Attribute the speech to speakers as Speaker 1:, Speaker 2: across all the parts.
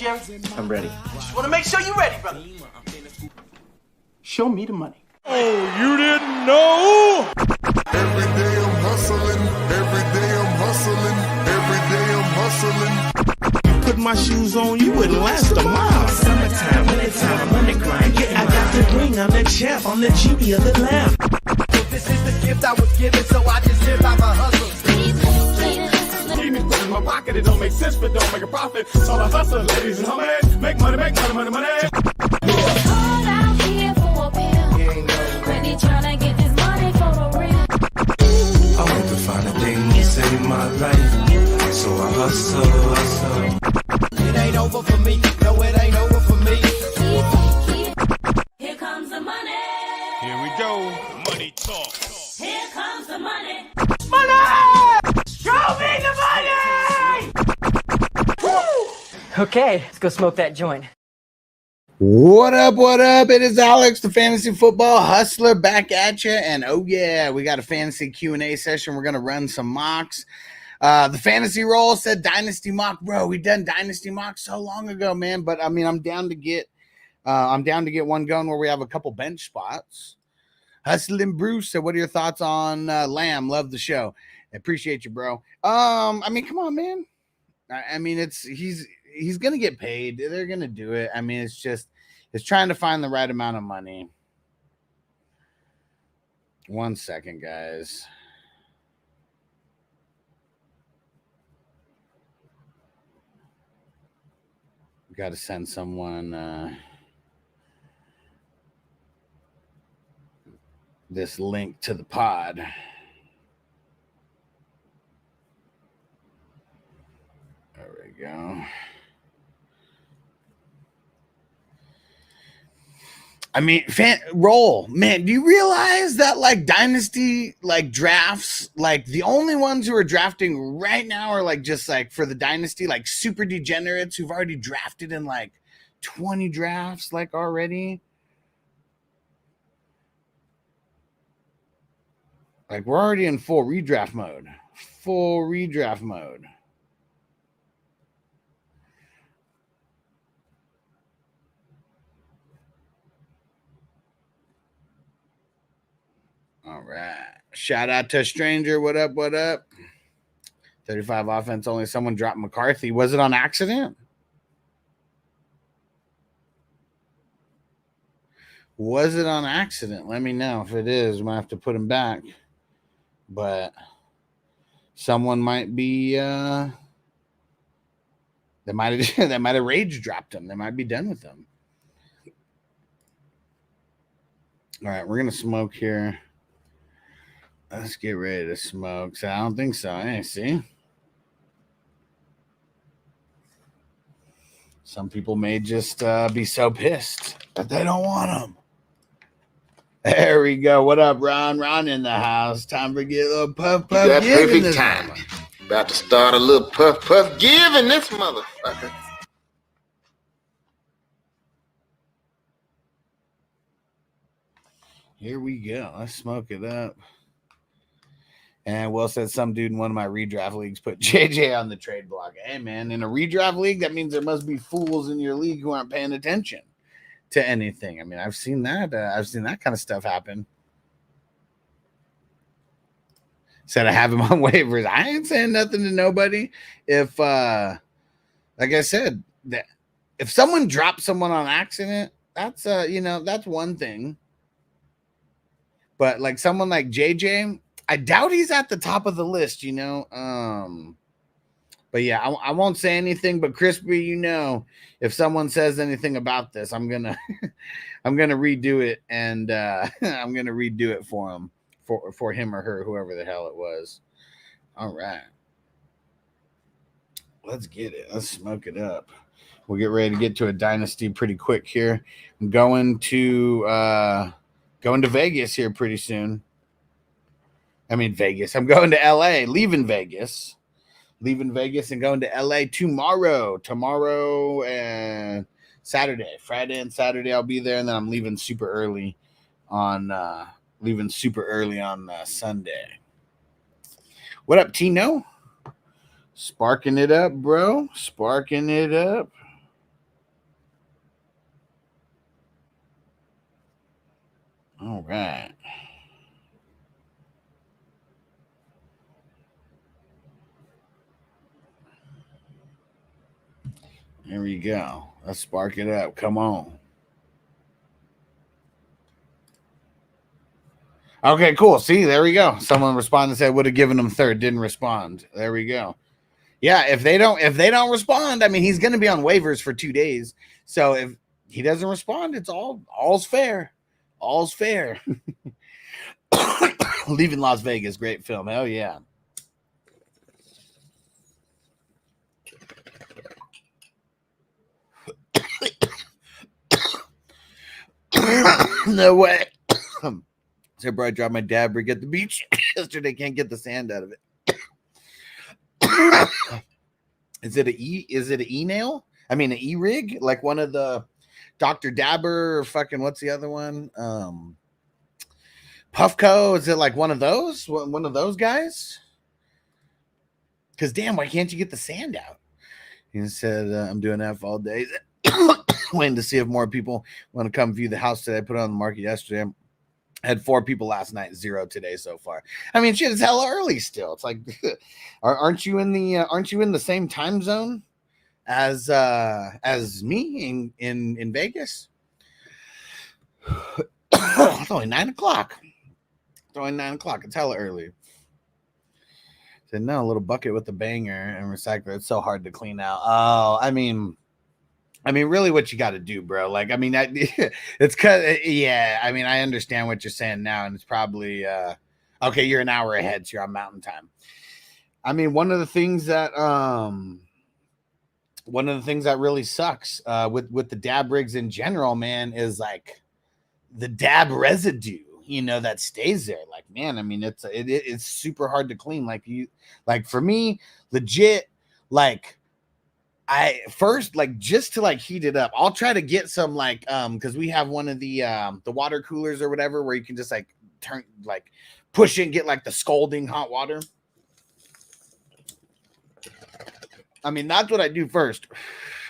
Speaker 1: Jerry?
Speaker 2: I'm ready.
Speaker 1: Just want to make sure you're ready, brother. Show me the money.
Speaker 3: Oh, you didn't know?
Speaker 4: Every day I'm hustling, every day I'm hustling, every day I'm hustling.
Speaker 3: Put my shoes on, you wouldn't last a mile. Summertime, wintertime, I'm on the grind. Yeah, I got the ring, I'm the champ, I'm the genie of the lamp.
Speaker 5: This is the gift I was given, so I just live by my hustle.
Speaker 6: In my pocket, it don't make sense, but don't make a profit. So I hustle, ladies and homies, make money, money, money.
Speaker 7: Hold out here for a pill. Ready tryna get this money for the real.
Speaker 8: I want to find a thing to save my life, so I hustle.
Speaker 5: It ain't over for me, no, it ain't over for me.
Speaker 7: Here comes the money.
Speaker 3: Here we go. Money talk.
Speaker 7: Here comes the money.
Speaker 1: Show me the money!
Speaker 9: Okay, let's go smoke that joint.
Speaker 10: What up, what up? It is Alex, the Fantasy Football Hustler, back at you. And oh yeah, we got a fantasy Q&A session. We're going to run some mocks. The fantasy roll said Dynasty mock. Bro, we done Dynasty mock so long ago, man. But I mean, I'm down to get one going where we have a couple bench spots. Hustling Bruce said, what are your thoughts on Lamb? Love the show. I appreciate you, bro. I mean, come on, man. I mean, he's gonna get paid. They're gonna do it. I mean, it's trying to find the right amount of money. 1 second, guys. We got to send someone this link to the pod. There we go. I mean, roll, man. Do you realize that like dynasty like drafts, like the only ones who are drafting right now are like just like for the dynasty, like super degenerates who've already drafted in like 20 drafts, like already. Like we're already in full redraft mode. All right. Shout out to a stranger. What up? 35 offense only. Someone dropped McCarthy. Was it on accident? Was it on accident? Let me know if it is. We might have to put him back. But someone might be they might have rage dropped him. They might be done with him. All right, we're gonna smoke here. Let's get ready to smoke. So I don't think so. Hey, see? Some people may just be so pissed that they don't want them. There we go. What up, Ron? Ron in the house. Time for get a little puff
Speaker 11: That
Speaker 10: giving.
Speaker 11: perfect time. About to start a little puff giving this motherfucker.
Speaker 10: Here we go. Let's smoke it up. And Will said some dude in one of my redraft leagues put JJ on the trade block. Hey, man, in a redraft league, that means there must be fools in your league who aren't paying attention to anything. I mean, I've seen that. I've seen that kind of stuff happen. Said I have him on waivers. I ain't saying nothing to nobody. If, like I said, that if someone drops someone on accident, that's that's one thing. But like someone like JJ, I doubt he's at the top of the list, But yeah, I won't say anything. But Crispy, if someone says anything about this, I'm gonna redo it, and I'm gonna redo it for him, for him or her, whoever the hell it was. All right, let's get it. Let's smoke it up. We'll get ready to get to a dynasty pretty quick here. I'm going to Vegas here pretty soon. I mean, Vegas. I'm going to LA, leaving Vegas and going to LA tomorrow and Saturday, Friday and Saturday. I'll be there. And then I'm leaving super early on Sunday. What up, Tino? Sparking it up, bro. Sparking it up. All right. There we go. Let's spark it up. Come on. Okay, cool. See, there we go. Someone responded and said would have given him third, didn't respond. There we go. Yeah, if they don't respond, I mean, he's going to be on waivers for 2 days. So if he doesn't respond, it's all's fair. All's fair. Leaving Las Vegas, great film. Hell yeah. No way. So, bro, I dropped my dab rig at the beach yesterday. Can't get the sand out of it. Is it an e-nail? I mean, an e-rig? Like one of the Dr. Dabber or fucking, what's the other one? Puffco? Is it like one of those? One of those guys? Because, damn, why can't you get the sand out? He said, I'm doing that for all day. Waiting to see if more people want to come view the house today. I put it on the market yesterday. I had 4 people last night, 0 today so far. I mean, shit, it's hella early still. It's like, aren't you in the same time zone as me in Vegas? It's only 9 o'clock. It's only 9 o'clock. It's hella early. Said no, a little bucket with a banger and recycler. It's so hard to clean out. Oh, I mean, really, what you got to do, bro? Like, I mean, it's yeah. I mean, I understand what you're saying now, and it's probably okay. You're an hour ahead, so you're on Mountain Time. I mean, one of the things that really sucks with the dab rigs in general, man, is like the dab residue. You know, that stays there. Like, man, I mean, it's super hard to clean. Like for me, legit, like. I first, like, just to like heat it up, I'll try to get some like because we have one of the water coolers or whatever where you can just like push it and get like the scalding hot water. I mean, that's what I do first.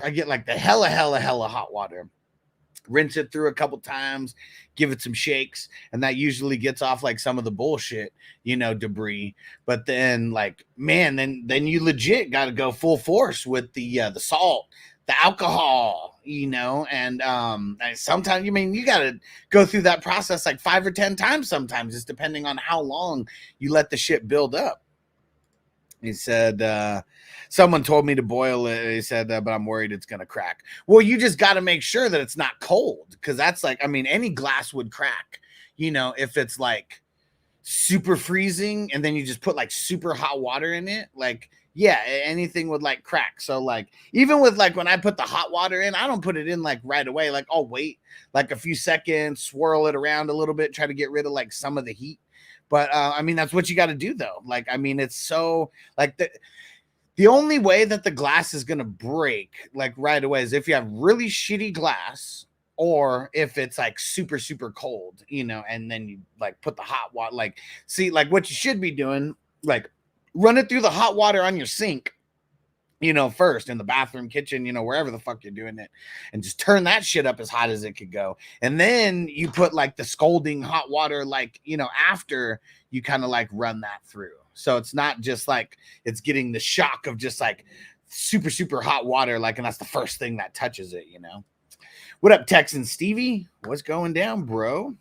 Speaker 10: I get like the hella hot water, rinse it through a couple times, give it some shakes, and that usually gets off like some of the bullshit, you know, debris. But then, like, man, then you legit got to go full force with the salt, the alcohol, you know, and sometimes, I mean, you got to go through that process like 5 or 10 times. Sometimes, just depending on how long you let the shit build up. He said, someone told me to boil it. He said, but I'm worried it's going to crack. Well, you just got to make sure that it's not cold, because that's like, I mean, any glass would crack, you know, if it's like super freezing and then you just put like super hot water in it. Like, yeah, anything would like crack. So like, even with like when I put the hot water in, I don't put it in like right away. Like, I'll wait like a few seconds, swirl it around a little bit, try to get rid of like some of the heat. But I mean, that's what you got to do, though. Like, I mean, it's so like the only way that the glass is going to break like right away is if you have really shitty glass, or if it's like super, super cold, you know, and then you like put the hot water, like, see, like what you should be doing, like run it through the hot water on your sink, you know, first in the bathroom, kitchen, you know, wherever the fuck you're doing it, and just turn that shit up as hot as it could go. And then you put like the scalding hot water, like, you know, after you kind of like run that through. So it's not just like it's getting the shock of just like super, super hot water, like, and that's the first thing that touches it, you know. What up, Texan Stevie? What's going down, bro?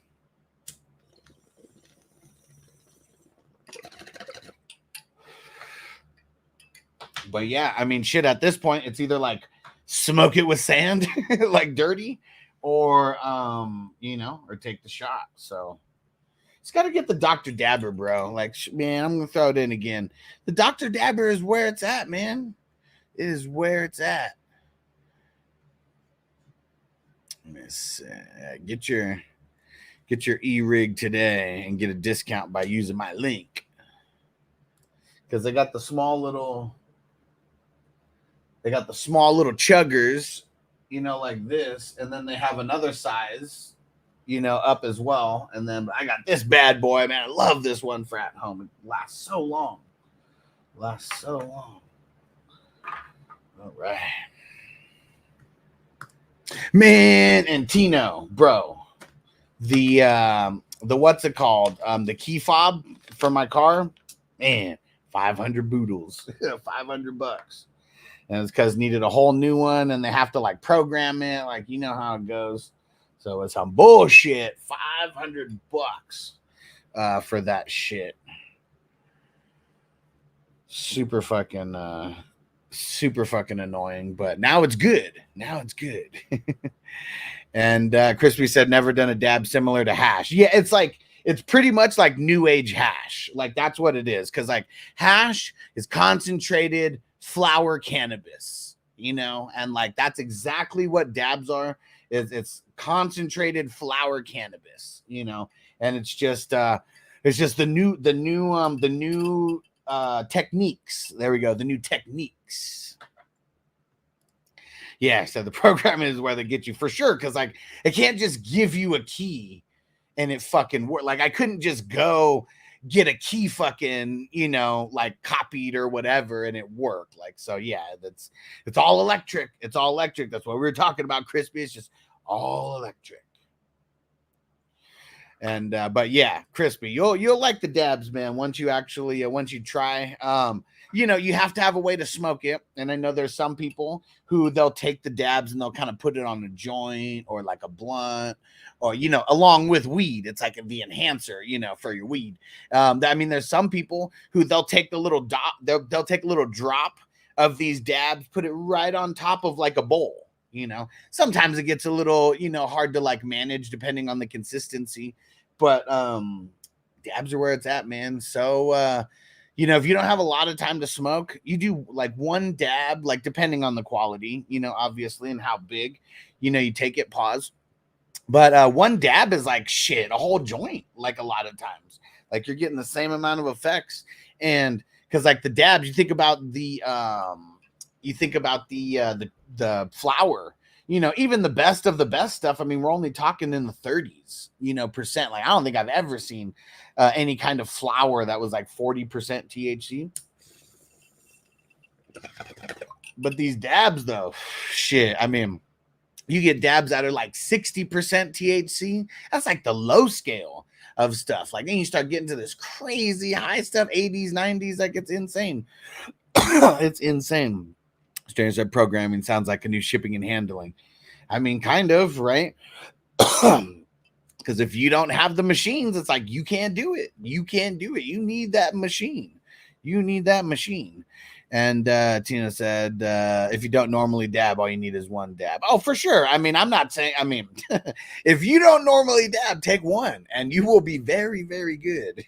Speaker 10: But yeah, I mean, shit, at this point, it's either like smoke it with sand, like dirty, or, you know, or take the shot. So it's got to get the Dr. Dabber, bro. Like, man, I'm going to throw it in again. The Dr. Dabber is where it's at, man. It is where it's at. Let's get your e-rig today and get a discount by using my link. Because they got the small little chuggers, you know, like this, and then they have another size, you know, up as well. And then I got this bad boy, man. I love this one for at home. It lasts so long. All right. Man, and Tino, bro. the what's it called? The key fob for my car, man, 500 boodles, $500. And it's because needed a whole new one, and they have to like program it, like you know how it goes. So it's some bullshit. $500 for that shit. Super fucking annoying, but now it's good. And Crispy said never done a dab similar to hash. Yeah, it's pretty much like new age hash. Like that's what it is. Because like hash is concentrated flower cannabis, you know, and like that's exactly what dabs are. It's concentrated flower cannabis, you know, and it's just the new techniques. There we go. The new techniques. Yeah, so the program is where they get you for sure, because like it can't just give you a key and it fucking work. Like I couldn't just go get a key fucking, you know, like copied or whatever and it worked. Like so yeah, it's all electric. It's all electric. That's what we were talking about, Crispy. It's just all electric. And but yeah, Crispy, you'll like the dabs, man, once you actually once you try. You know, you have to have a way to smoke it. And I know there's some people who they'll take the dabs and they'll kind of put it on a joint or like a blunt or, you know, along with weed. It's like the enhancer, you know, for your weed. I mean, there's some people who they'll take the little they'll take a little drop of these dabs, put it right on top of like a bowl, you know. Sometimes it gets a little, you know, hard to like manage depending on the consistency. But dabs are where it's at, man. So you know, if you don't have a lot of time to smoke, you do like one dab, like depending on the quality, you know, obviously, and how big, you know, you take it, pause. But one dab is like shit, a whole joint, like a lot of times. Like you're getting the same amount of effects. And because like the dabs, you think about the flower, you know, even the best of the best stuff. I mean, we're only talking in the 30s, you know, percent. Like I don't think I've ever seen any kind of flower that was like 40% THC. But these dabs, though, shit. I mean, you get dabs that are like 60% THC. That's like the low scale of stuff. Like then you start getting to this crazy high stuff, 80s, 90s. Like it's insane. It's insane. Strange said programming sounds like a new shipping and handling. I mean, kind of, right? Because if you don't have the machines, it's like you can't do it. You can't do it. You need that machine. You need that machine. And Tina said, if you don't normally dab, all you need is one dab. Oh, for sure. I mean, I'm not saying, I mean, if you don't normally dab, take one and you will be very, very good.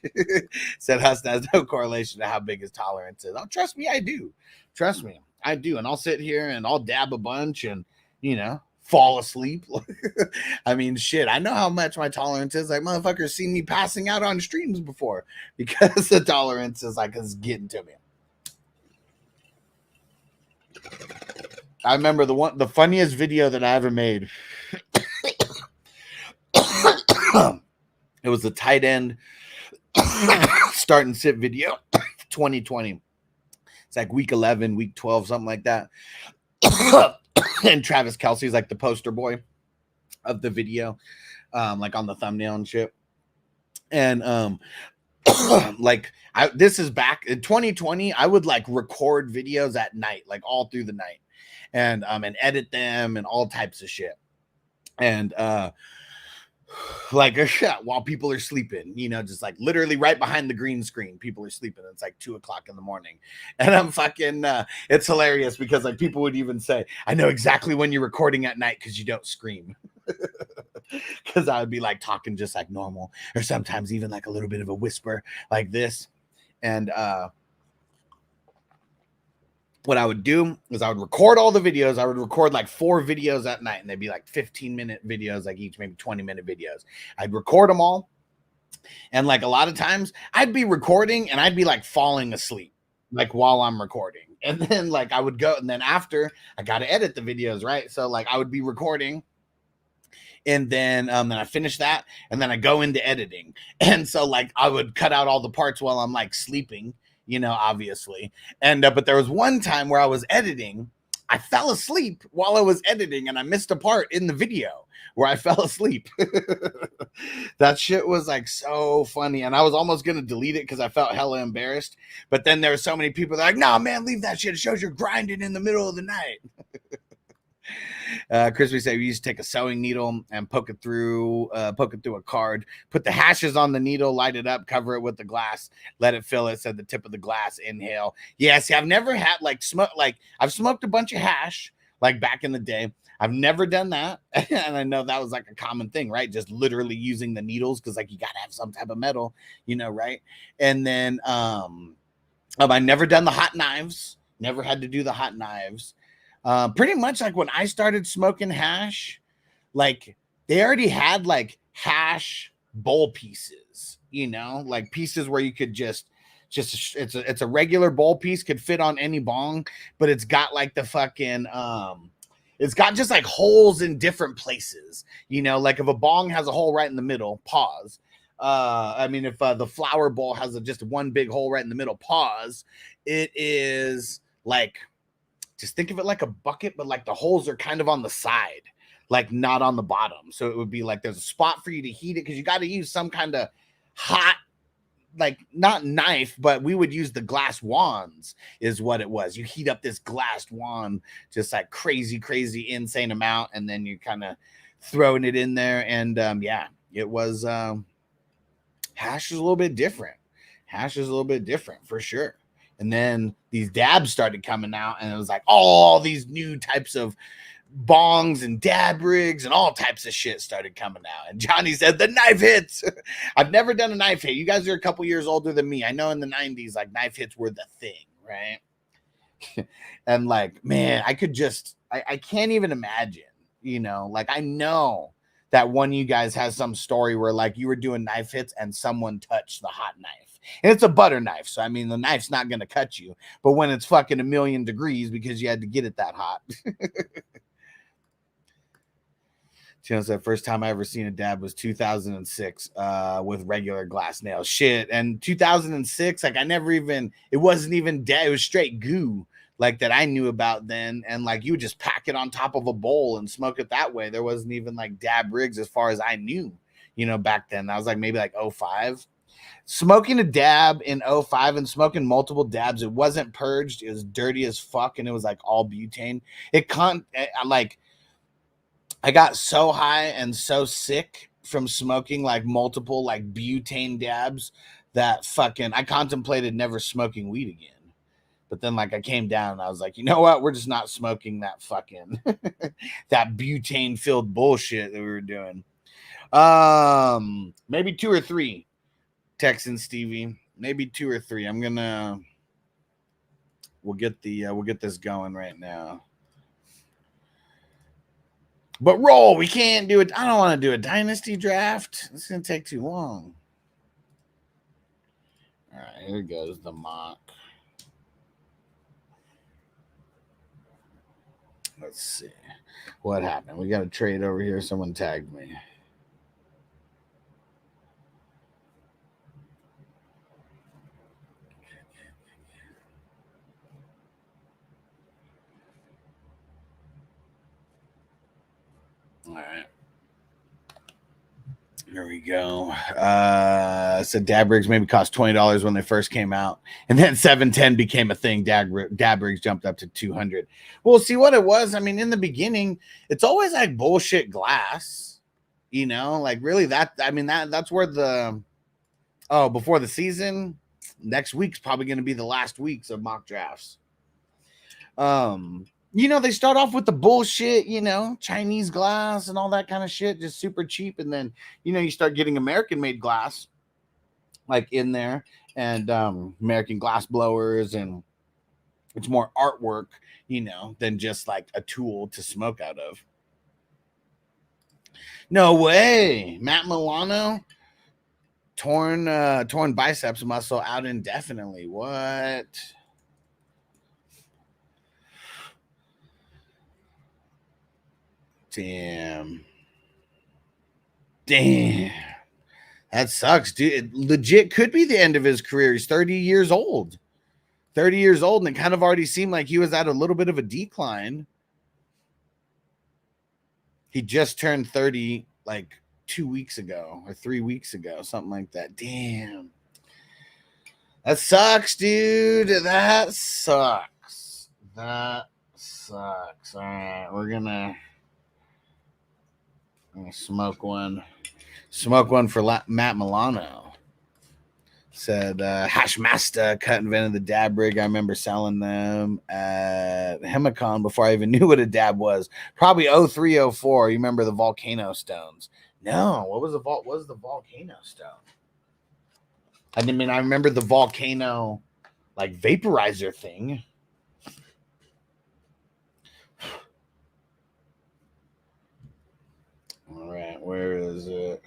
Speaker 10: Said Huston has no correlation to how big his tolerance is. Oh, trust me, I do. Trust me, I do. And I'll sit here and I'll dab a bunch and, you know, fall asleep. I mean, shit, I know how much my tolerance is. Like, motherfuckers seen me passing out on streams before because the tolerance is like, it's getting to me. I remember the funniest video that I ever made. It was the tight end start and sit video, 2020. It's like week 11, week 12, something like that. And Travis Kelce's like the poster boy of the video, like on the thumbnail and shit. And like this is back in 2020. I would like record videos at night, like all through the night, and edit them and all types of shit. And like while people are sleeping, you know, just like literally right behind the green screen, people are sleeping. It's like 2:00 in the morning, and I'm fucking it's hilarious because like people would even say, I know exactly when you're recording at night because you don't scream. Because I would be like talking just like normal, or sometimes even like a little bit of a whisper like this. And what I would do is I would record all the videos. I would record like 4 videos at night, and they'd be like 15-minute videos, like each, maybe 20-minute videos. I'd record them all. And like a lot of times I'd be recording and I'd be like falling asleep, like while I'm recording. And then like I would go, and then after I got to edit the videos, right? So like I would be recording, and then I finish that, and then I go into editing. And so like I would cut out all the parts while I'm like sleeping, you know, obviously. And but there was one time where I was editing, I fell asleep while I was editing, and I missed a part in the video where I fell asleep. That shit was like so funny, and I was almost gonna delete it because I felt hella embarrassed. But then there were so many people that were like, "No, man, leave that shit. It shows you're grinding in the middle of the night." Crispy said we used to take a sewing needle and poke it through a card, put the hashes on the needle, light it up, cover it with the glass, let it fill it, said the tip of the glass, inhale. Yeah, see, I've never had I've smoked a bunch of hash like back in the day. I've never done that. And I know that was like a common thing, right? Just literally using the needles because like you gotta have some type of metal, right? And then I never done the hot knives, never had to do the hot knives. Pretty much like when I started smoking hash, like they already had like hash bowl pieces, like pieces where you could just it's a regular bowl piece, could fit on any bong, but it's got like the fucking it's got just like holes in different places, like if a bong has a hole right in the middle, pause. If the flower bowl has just one big hole right in the middle, pause. It is like, just think of it like a bucket, but like the holes are kind of on the side, like not on the bottom. So it would be like there's a spot for you to heat it because you got to use some kind of hot, like not knife, but we would use the glass wands is what it was. You heat up this glass wand, just like crazy, insane amount. And then you kind of throwing it in there. And yeah, it was hash is a little bit different. Hash is a little bit different for sure. And then these dabs started coming out, and it was like all these new types of bongs and dab rigs and all types of shit started coming out. And Johnny said the knife hits. I've never done a knife hit. You guys are a couple years older than me. I know in the 90s, like knife hits were the thing, right? And like, man, I can't even imagine, like I know that one of you guys has some story where like you were doing knife hits and someone touched the hot knife. And it's a butter knife. So, I mean, the knife's not going to cut you. But when it's fucking 1,000,000 degrees because you had to get it that hot. Chino said, first time I ever seen a dab was 2006 with regular glass nails. Shit. And 2006, like it wasn't even dab. It was straight goo like that I knew about then. And like you would just pack it on top of a bowl and smoke it that way. There wasn't even like dab rigs as far as I knew, back then. That was like maybe like 05. Smoking a dab in 05 and smoking multiple dabs, it wasn't purged. It was dirty as fuck, and it was like all butane. I got so high and so sick from smoking like multiple like butane dabs that fucking I contemplated never smoking weed again. But then like I came down and I was like, you know what? We're just not smoking that fucking that butane filled bullshit that we were doing. Maybe 2 or 3. Texan Stevie, maybe 2 or 3. We'll get this going right now. But roll, we can't do it. I don't want to do a dynasty draft. It's gonna take too long. All right, here goes the mock. Let's see what happened. We got a trade over here. Someone tagged me. All right. Here we go. So dab rigs maybe cost $20 when they first came out, and then 710 became a thing. Dab rigs jumped up to 200. Well, see what it was. I mean, in the beginning, it's always like bullshit glass, like really that's where before the season, next week's probably going to be the last weeks of mock drafts. They start off with the bullshit, Chinese glass and all that kind of shit, just super cheap. And then, you start getting American made glass like in there and American glass blowers. And it's more artwork, than just like a tool to smoke out of. No way. Matt Milano, torn biceps muscle out indefinitely. What? Damn. That sucks, dude. It legit could be the end of his career. He's 30 years old. 30 years old, and it kind of already seemed like he was at a little bit of a decline. He just turned 30 like 2 weeks ago or 3 weeks ago, something like that. Damn. That sucks, dude. That sucks. That sucks. All right, we're gonna smoke one. Smoke one for Matt Milano. Said Hashmaster cut invented the dab rig. I remember selling them at Hemicon before I even knew what a dab was. Probably 03, 04. You remember the volcano stones? No, what was the volcano stone? I mean, I remember the volcano like vaporizer thing. All right, where is it?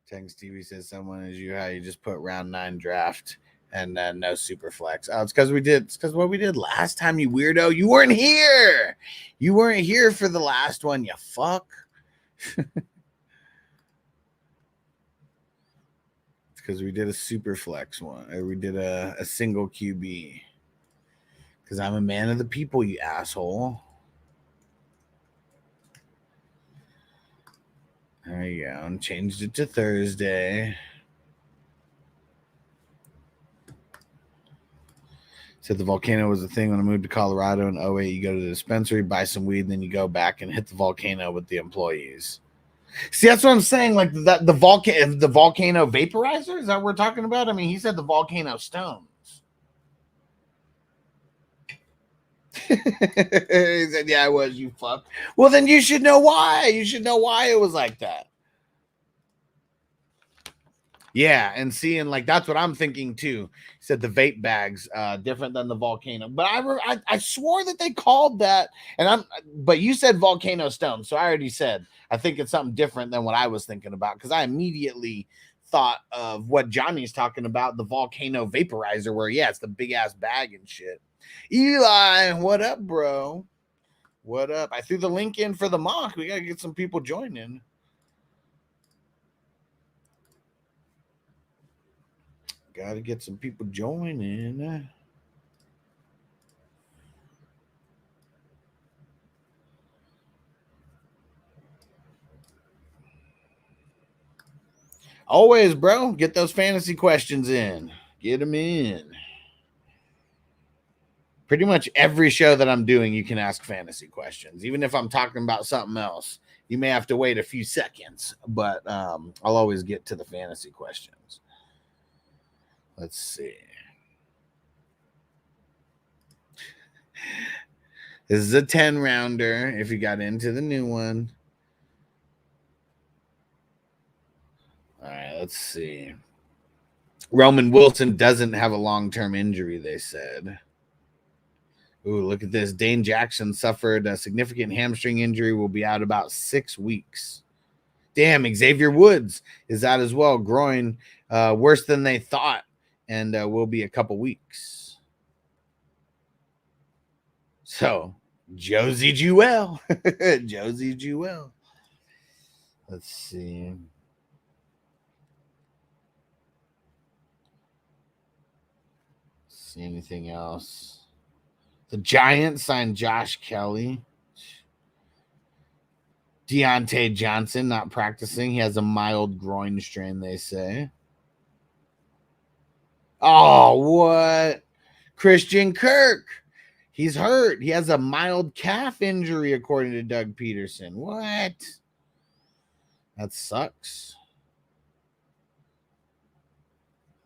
Speaker 10: Tex TV says someone is you how you just put round 9 draft and no super flex. Oh, it's because we did. It's because what we did last time, you weirdo. You weren't here. You weren't here for the last one. You fuck. It's because we did a super flex one, or we did a single QB. Because I'm a man of the people, you asshole. There you go. And changed it to Thursday. Said the volcano was a thing when I moved to Colorado in 08. You go to the dispensary, buy some weed, and then you go back and hit the volcano with the employees. See, that's what I'm saying. Like that, the volcano vaporizer, is that what we're talking about? I mean, he said the volcano stones. He said, yeah, I was, you fuck. Well, then you should know why. You should know why it was like that. Yeah, and seeing like that's what I'm thinking too. He said the vape bags different than the volcano, but I swore that they called that, but you said volcano stone, so I already said I think it's something different than what I was thinking about, because I immediately thought of what Johnny's talking about, the volcano vaporizer, where it's the big ass bag and shit. Eli, what up, bro? What up? I threw the link in for the mock. We gotta get some people joining. Gotta get some people joining. Always, bro. Get those fantasy questions in. Get them in. Pretty much every show that I'm doing, you can ask fantasy questions. Even if I'm talking about something else, you may have to wait a few seconds, but I'll always get to the fantasy questions. Let's see. This is a 10-rounder if you got into the new one. All right, let's see. Roman Wilson doesn't have a long-term injury, they said. Ooh, look at this. Dane Jackson suffered a significant hamstring injury, will be out about 6 weeks. Damn, Xavier Woods is out as well. Groin worse than they thought, and will be a couple weeks. So, Josie Jewell. Josie Jewell. Let's see. See anything else? The Giants signed Josh Kelly. Deontay Johnson not practicing. He has a mild groin strain, they say. Oh, what? Christian Kirk. He's hurt. He has a mild calf injury, according to Doug Peterson. What? That sucks.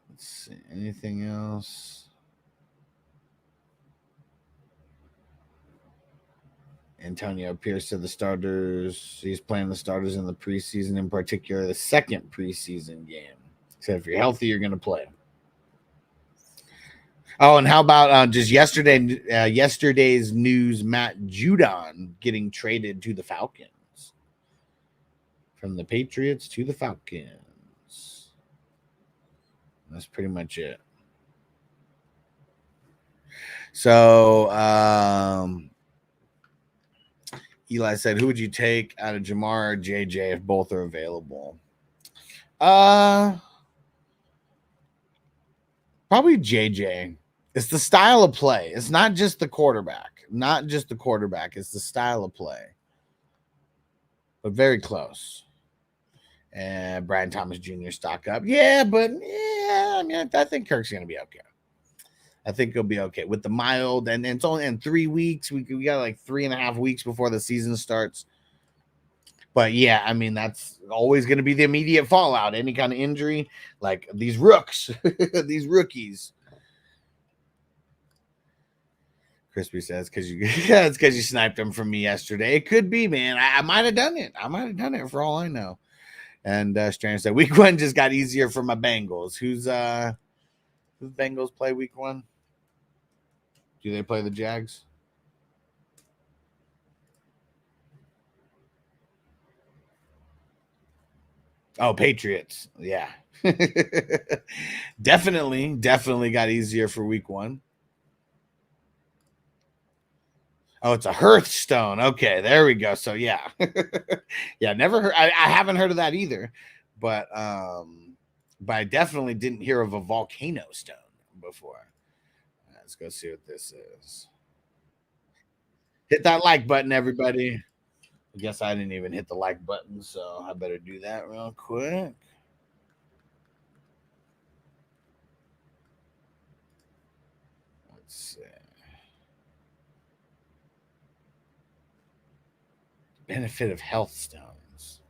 Speaker 10: Let's see. Anything else? Antonio Pierce to the starters. He's playing the starters in the preseason, in particular the second preseason game. So if you're healthy, you're going to play. Oh, and how about just yesterday's news, Matt Judon getting traded to the Falcons. From the Patriots to the Falcons. That's pretty much it. So, Eli said, who would you take out of Jamar or JJ if both are available? Probably JJ. It's the style of play. It's not just the quarterback. Not just the quarterback. It's the style of play. But very close. And Brian Thomas Jr. stock up. Yeah, but yeah, I mean, I think Kirk's gonna be okay. I think he'll be okay with the mild, and it's only in 3 weeks. We got like 3.5 weeks before the season starts. But yeah, I mean, that's always going to be the immediate fallout. Any kind of injury, like these rookies. Crispy says, because you, yeah, it's because you sniped them from me yesterday. It could be, man. I might have done it. I might have done it for all I know. And Strange said, week 1 just got easier for my Bengals. Who's Bengals play week 1? Do they play the Jags? Oh, Patriots. Yeah. Definitely got easier for week 1. Oh, it's a Hearthstone. Okay, there we go. So yeah. Yeah, never heard. I haven't heard of that either. But I definitely didn't hear of a volcano stone before. Let's go see what this is. Hit that like button, everybody. I guess I didn't even hit the like button, so I better do that real quick. Let's see. Benefit of health stones.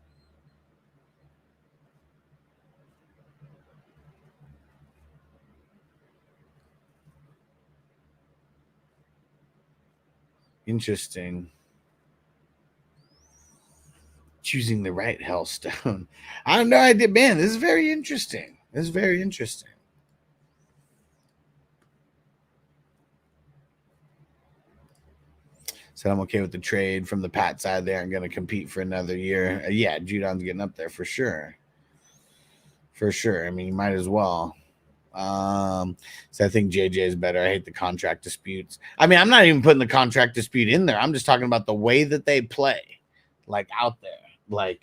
Speaker 10: Interesting. Choosing the right health stone. I have no idea, man. This is very interesting. Said I'm okay with the trade from the Pat side. They aren't going to compete for another year. Yeah, Judon's getting up there for sure. I mean, you might as well. So I think JJ is better. I hate the contract disputes. I mean, I'm not even putting the contract dispute in there. I'm just talking about the way that they play, like out there. Like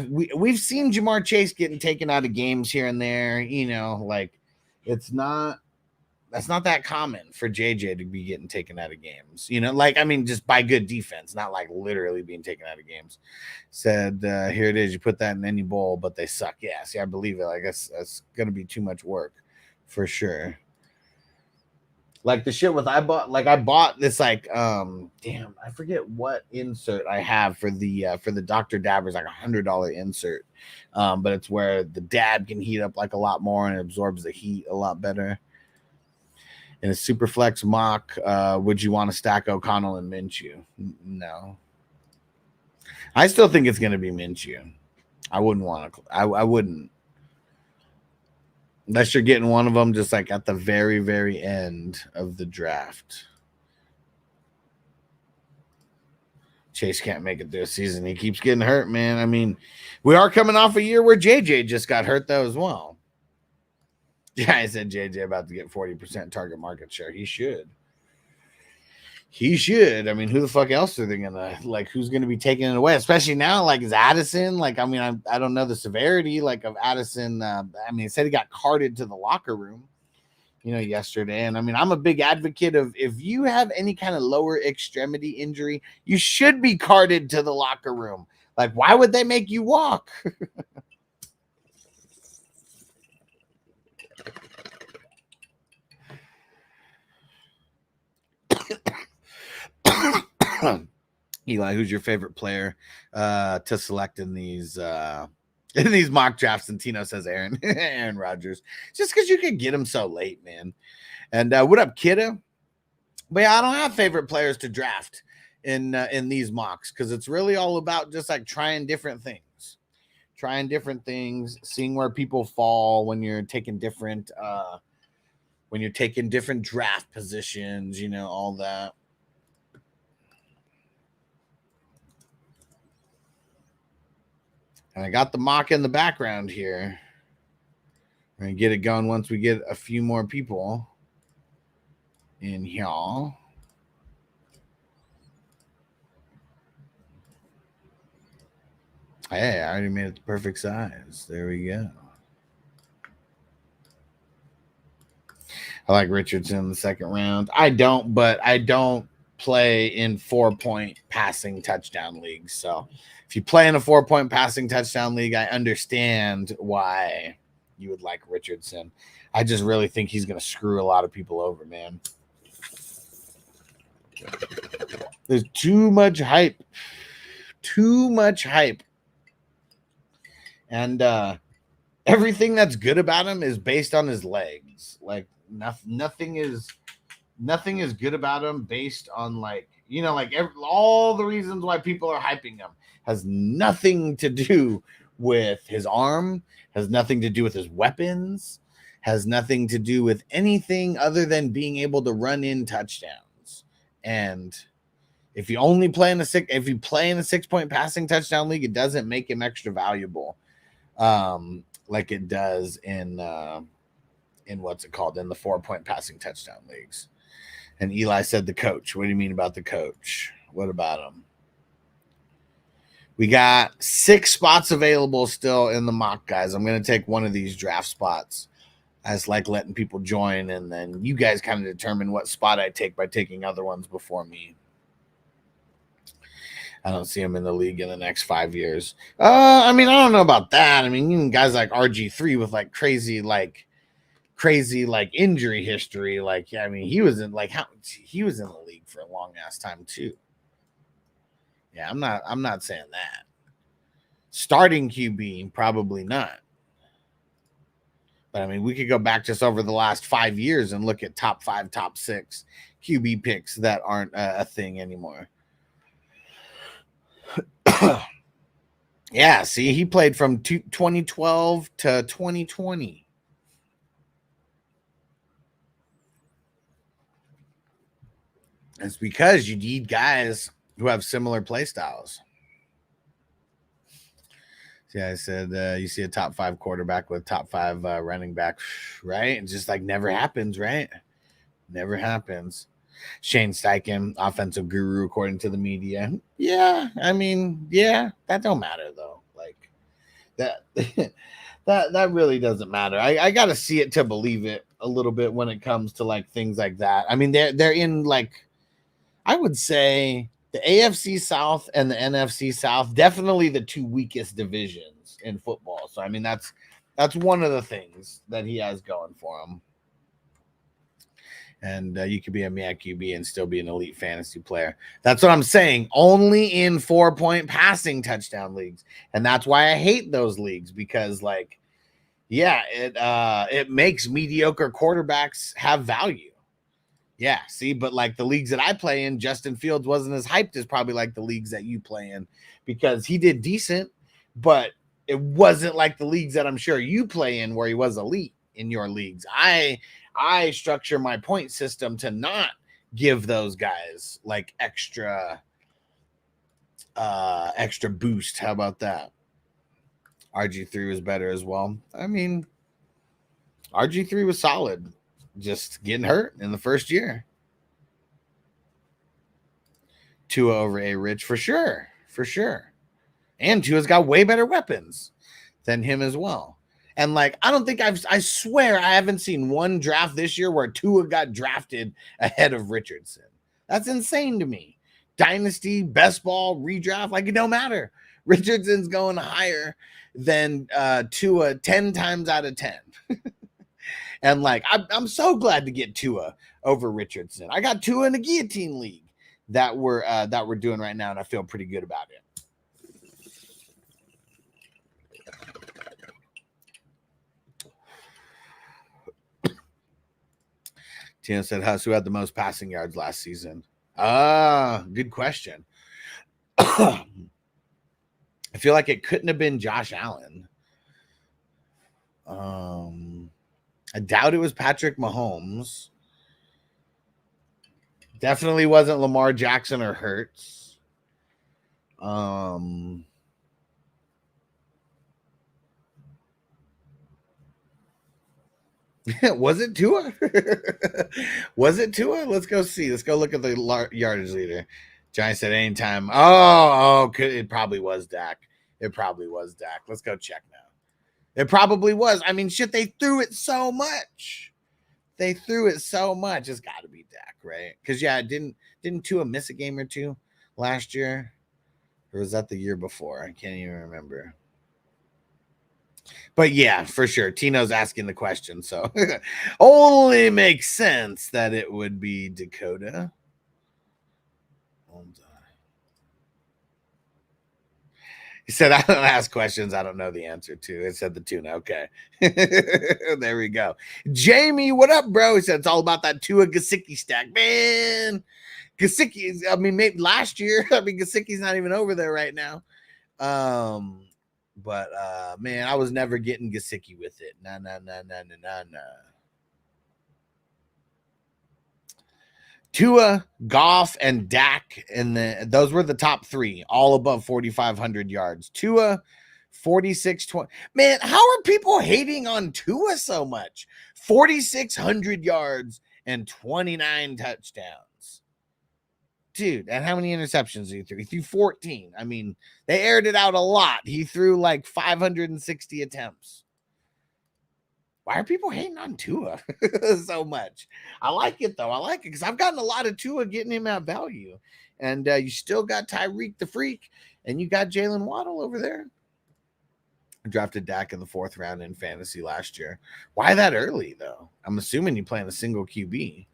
Speaker 10: we've seen Jamar Chase getting taken out of games here and there. You know, like that's not that common for JJ to be getting taken out of games. You know, like I mean, just by good defense, not like literally being taken out of games. Said here it is. You put that in any bowl, but they suck. Yeah, see, I believe it. Like that's gonna be too much work. For sure. Like the shit with I bought this like damn, I forget what insert I have for the Dr. Dabbers, like $100 insert. But it's where the dab can heat up like a lot more and it absorbs the heat a lot better. In a super flex mock, would you want to stack O'Connell and Minshew? No. I still think it's gonna be Minshew. I wouldn't want to I wouldn't. Unless you're getting one of them just like at the very, very end of the draft. Chase can't make it this season. He keeps getting hurt, man. I mean, we are coming off a year where JJ just got hurt, though, as well. Yeah, I said JJ about to get 40% target market share. He should. I mean, who the fuck else are they gonna like? Who's gonna be taking it away? Especially now, like is Addison? Like, I mean, I don't know the severity like of Addison. I mean, it said he got carted to the locker room, you know, yesterday. And I mean, I'm a big advocate of if you have any kind of lower extremity injury, you should be carted to the locker room. Like, why would they make you walk? Eli, who's your favorite player to select in these mock drafts? And Tino says Aaron Rodgers, just because you can get him so late, man. And what up, kiddo? But yeah, I don't have favorite players to draft in these mocks because it's really all about just like trying different things, seeing where people fall when you're taking different draft positions, you know, all that. And I got the mock in the background here. We're going to get it going once we get a few more people in here. Hey, I already made it the perfect size. There we go. I like Richardson in the second round. I don't play in 4-point passing touchdown leagues. So if you play in a 4-point passing touchdown league, I understand why you would like Richardson. I just really think he's going to screw a lot of people over, man. There's too much hype. Too much hype. And everything that's good about him is based on his legs. Like nothing is good about him based on all the reasons why people are hyping him has nothing to do with his arm, has nothing to do with his weapons, has nothing to do with anything other than being able to run in touchdowns. And if you play in a 6-point passing touchdown league, it doesn't make him extra valuable. Like it does in what's it called, in the 4-point passing touchdown leagues. And Eli said the coach. What do you mean about the coach? What about him? We got 6 spots available still in the mock, guys. I'm going to take one of these draft spots. I just like letting people join, and then you guys kind of determine what spot I take by taking other ones before me. I don't see him in the league in the next 5 years. I don't know about that. Even guys like RG3 with crazy injury history. He was in the league for a long ass time too. Yeah, I'm not saying that. Starting QB, probably not. But we could go back just over the last 5 years and look at top 5, top 6 QB picks that aren't a thing anymore. Yeah, see, he played from 2012 to 2020. It's because you need guys who have similar play styles. See, I said you see a top 5 quarterback with top 5 running back, right? It just never happens, right? Never happens. Shane Steichen, offensive guru, according to the media. Yeah, that don't matter though. That really doesn't matter. I got to see it to believe it a little bit when it comes to things like that. They're in I would say the AFC South and the NFC South, definitely the 2 weakest divisions in football. So that's one of the things that he has going for him. And you could be a MAC QB and still be an elite fantasy player. That's what I'm saying. Only in 4-point passing touchdown leagues. And that's why I hate those leagues, because it makes mediocre quarterbacks have value. Yeah, see, but the leagues that I play in, Justin Fields wasn't as hyped as probably the leagues that you play in, because he did decent, but it wasn't like the leagues that I'm sure you play in where he was elite in your leagues. I structure my point system to not give those guys extra boost. How about that? RG3 was better as well. RG3 was solid, just getting hurt in the first year. Tua over A-Rich for sure. And Tua's got way better weapons than him as well. And I don't think I swear I haven't seen one draft this year where Tua got drafted ahead of Richardson. That's insane to me. Dynasty, best ball, redraft, it don't matter. Richardson's going higher than Tua 10 times out of 10. And I'm so glad to get Tua over Richardson. I got Tua in a guillotine league that we're doing right now, and I feel pretty good about it. Tina said, Huss, who had the most passing yards last season? Good question. I feel like it couldn't have been Josh Allen. I doubt it was Patrick Mahomes. Definitely wasn't Lamar Jackson or Hurts. Was it Tua? Was it Tua? Let's go see. Let's go look at the yardage leader. Giants said anytime. It probably was Dak. It probably was Dak. Let's go check now. It probably was. I mean, shit, they threw it so much. They threw it so much. It's got to be Dak, right? Because, yeah, didn't Tua miss a game or two last year? Or was that the year before? I can't even remember. But, yeah, for sure. Tino's asking the question, so only makes sense that it would be Dakota. He said, I don't ask questions I don't know the answer to. It said the tuna. Okay. There we go. Jamie, what up, bro? He said, it's all about that Tua Gesicki stack. Man, Gesicki, I mean, maybe last year, I mean, Gesicki's not even over there right now. But man, I was never getting Gesicki with it. Nah. Tua, Goff, and Dak, and those were the top three, all above 4,500 yards. Tua, 4,620. Man, how are people hating on Tua so much? 4,600 yards and 29 touchdowns. Dude, and how many interceptions did he throw? He threw 14. I mean, they aired it out a lot. He threw like 560 attempts. Why are people hating on Tua so much? I like it, though. I like it because I've gotten a lot of Tua getting him at value. And you still got Tyreek the Freak, and you got Jalen Waddle over there. I drafted Dak in the 4th round in fantasy last year. Why that early, though? I'm assuming you playing a single QB.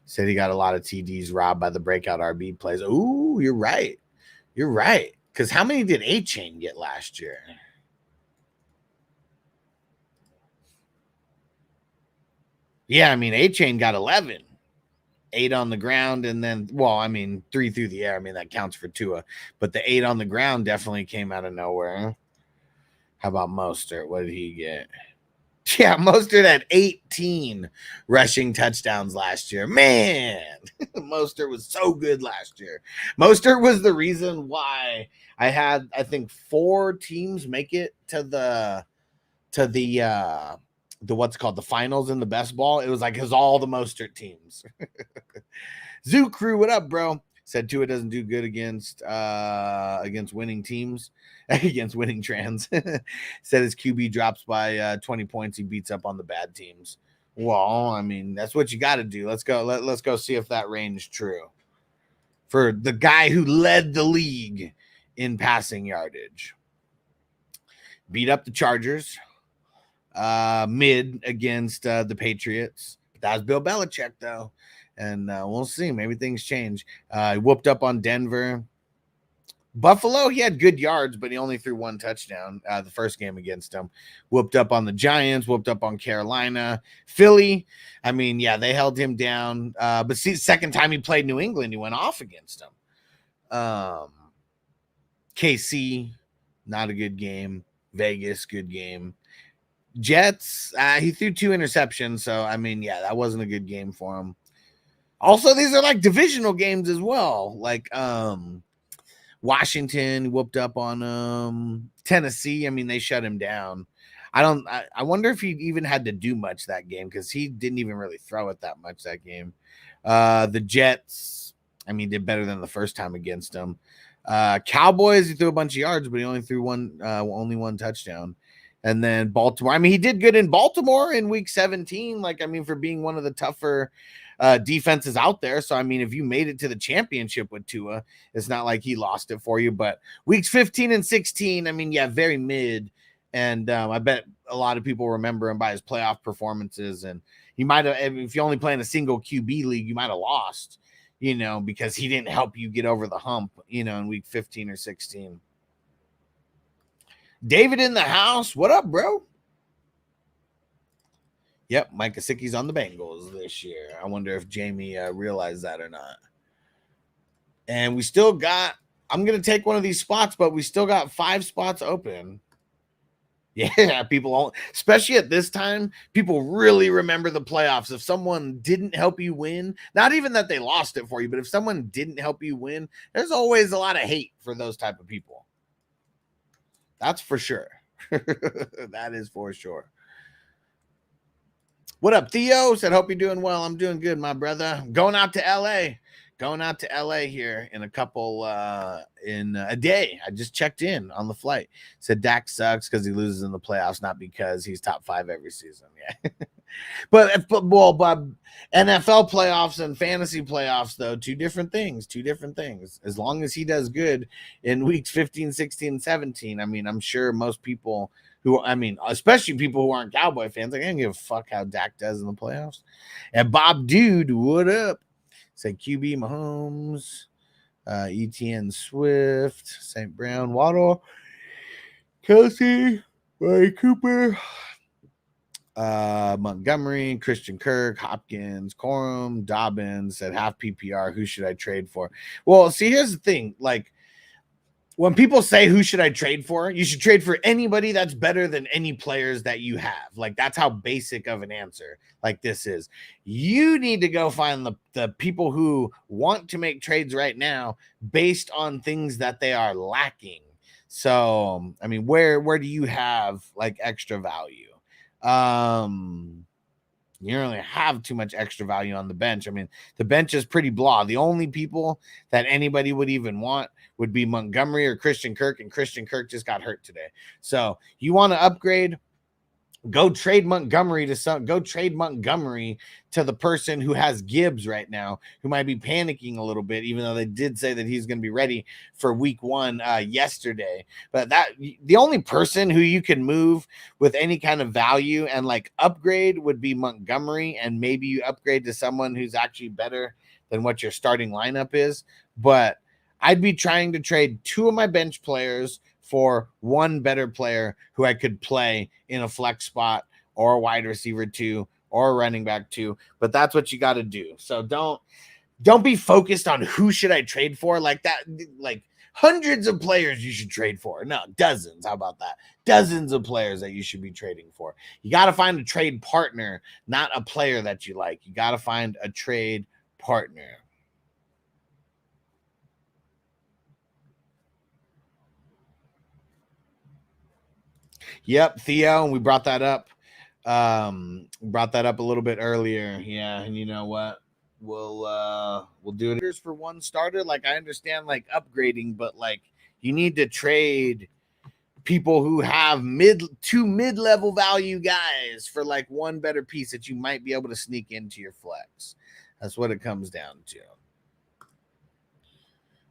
Speaker 10: Said he got a lot of TDs robbed by the breakout RB plays. Ooh, you're right. You're right. Because how many did A-Chain get last year? Yeah, I mean, A-Chain got 11. 8 on the ground, and then, well, I mean, 3 through the air. I mean, that counts for Tua. But the 8 on the ground definitely came out of nowhere. How about Mostert? What did he get? Yeah, Mostert had 18 rushing touchdowns last year. Man, Mostert was so good last year. Mostert was the reason why I had, I think, 4 teams make it to the what's called the finals in the best ball. It was like his all the Mostert teams. Zoo Crew, what up, bro? Said Tua doesn't do good against winning teams, against winning trans. Said his QB drops by 20 points. He beats up on the bad teams. Well, I mean, that's what you got to do. Let's go. Let's go see if that range is true. For the guy who led the league in passing yardage, beat up the Chargers. Mid against the Patriots. That was Bill Belichick, though. And we'll see. Maybe things change. He whooped up on Denver. Buffalo, he had good yards, but he only threw 1 touchdown the first game against them. Whooped up on the Giants. Whooped up on Carolina. Philly, I mean, yeah, they held him down. But see, second time he played New England, he went off against them. KC, not a good game. Vegas, good game. Jets, he threw 2 interceptions, so I mean, yeah, that wasn't a good game for him. Also, these are like divisional games as well. Like Washington whooped up on Tennessee. I mean, they shut him down. I wonder if he even had to do much that game because he didn't even really throw it that much that game. The Jets, I mean, did better than the first time against them. Cowboys, he threw a bunch of yards, but he only threw only 1 touchdown. And then Baltimore, I mean, he did good in Baltimore in week 17. Like, I mean, for being one of the tougher defenses out there. So, I mean, if you made it to the championship with Tua, it's not like he lost it for you. But weeks 15 and 16, I mean, yeah, very mid. And I bet a lot of people remember him by his playoff performances. And he might have, if you only play in a single QB league, you might have lost, you know, because he didn't help you get over the hump, you know, in week 15 or 16. David in the house. What up, bro? Yep, Mike Gesicki's on the Bengals this year. I wonder if Jamie realized that or not. And we still got, I'm going to take one of these spots, but we still got 5 spots open. Yeah, people, especially at this time, people really remember the playoffs. If someone didn't help you win, not even that they lost it for you, but if someone didn't help you win, there's always a lot of hate for those type of people. That's for sure. That is for sure. What up, Theo? Said, hope you're doing well. I'm doing good, my brother. I'm going out to LA. going out to LA here in a day. I just checked in on the flight. Said Dak sucks because he loses in the playoffs, not because he's top 5 every season. Yeah. But NFL playoffs and fantasy playoffs, though, two different things. As long as he does good in weeks 15, 16, 17, I mean, I'm sure most people especially people who aren't Cowboy fans, like, I don't give a fuck how Dak does in the playoffs. And Bob Dude, what up? Say QB Mahomes, ETN Swift, St. Brown, Waddle, Kelsey, Ray Cooper, Montgomery, Christian Kirk, Hopkins, Corum, Dobbins at half PPR. Who should I trade for? Well, see, here's the thing. Like, when people say who should I trade for, you should trade for anybody that's better than any players that you have. Like, that's how basic of an answer like this is. You need to go find the people who want to make trades right now based on things that they are lacking. So, I mean, where do you have like extra value? You don't really have too much extra value on the bench. I mean, the bench is pretty blah. The only people that anybody would even want would be Montgomery or Christian Kirk, and Christian Kirk just got hurt today. So you want to upgrade, go trade Montgomery to the person who has Gibbs right now, who might be panicking a little bit, even though they did say that he's going to be ready for week 1 yesterday. But the only person who you can move with any kind of value and like upgrade would be Montgomery, and maybe you upgrade to someone who's actually better than what your starting lineup is. But I'd be trying to trade 2 of my bench players for 1 better player who I could play in a flex spot or a wide receiver 2 or a running back 2. But that's what you got to do. So don't be focused on who should I trade for like that. Like hundreds of players you should trade for. No, dozens. How about that? Dozens of players that you should be trading for. You got to find a trade partner, not a player that you like. You got to find a trade partner. Yep, Theo, and we brought that up. A little bit earlier. Yeah, and you know what? We'll do it for 1 starter. Like, I understand like upgrading, but like you need to trade people who have two mid-level value guys for like 1 better piece that you might be able to sneak into your flex. That's what it comes down to.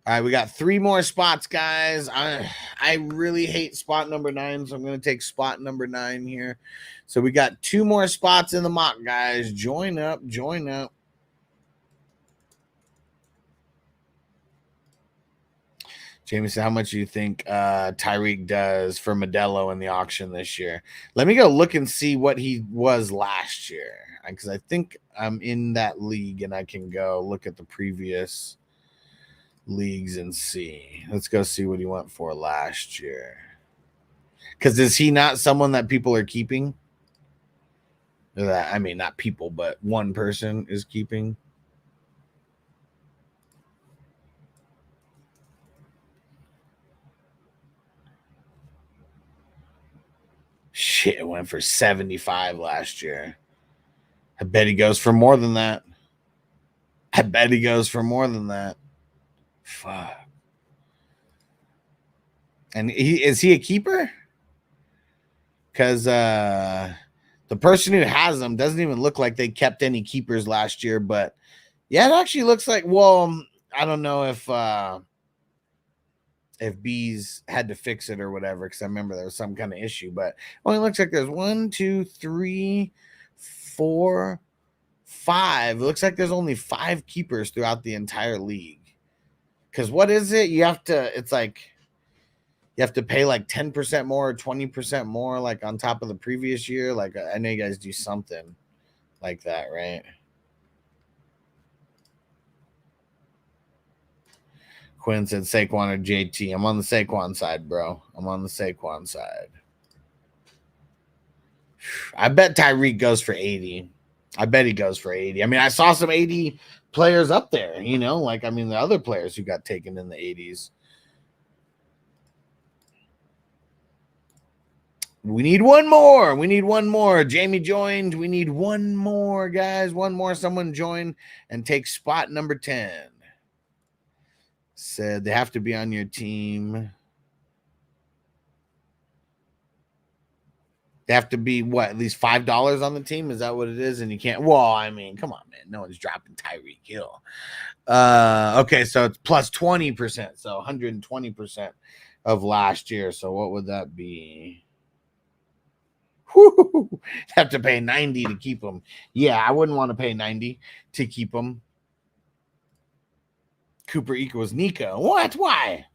Speaker 10: All right, we got 3 more spots, guys. I really hate spot number 9, so I'm going to take spot number 9 here. So we got 2 more spots in the mock, guys. Join up. Jamie said, how much do you think Tyreek does for Modelo in the auction this year? Let me go look and see what he was last year, because I think I'm in that league, and I can go look at the previous leagues and see. Let's go see what he went for last year. Because is he not someone that people are keeping? I mean, not people, but one person is keeping. Shit, it went for 75 last year. I bet he goes for more than that. Fuck. And is he a keeper? Because the person who has them doesn't even look like they kept any keepers last year. But yeah, it actually looks like, well, I don't know if Bees had to fix it or whatever, because I remember there was some kind of issue. But it looks like there's 1, 2, 3, 4, 5. It looks like there's only 5 keepers throughout the entire league. Because what is it? You have to pay like 10% more or 20% more, like on top of the previous year. Like, I know you guys do something like that, right? Quinn said Saquon or JT. I'm on the Saquon side, bro. I bet Tyreek goes for 80. I bet he goes for 80. I mean, I saw some 80 players up there, like, I mean, the other players who got taken in the 80s. We need one more. Jamie joined. We need one more, guys. One more. Someone join and take spot number 10. Said they have to be on your team. They have to be what, at least $5 on the team? Is that what it is? And you can't. Well, I mean, come on, man. No one's dropping Tyreek Hill. Okay, so it's plus 20%, so 120% of last year. So what would that be? Whoo, have to pay 90 to keep them. Yeah, I wouldn't want to pay 90 to keep them. Cooper equals Nico. What? Why?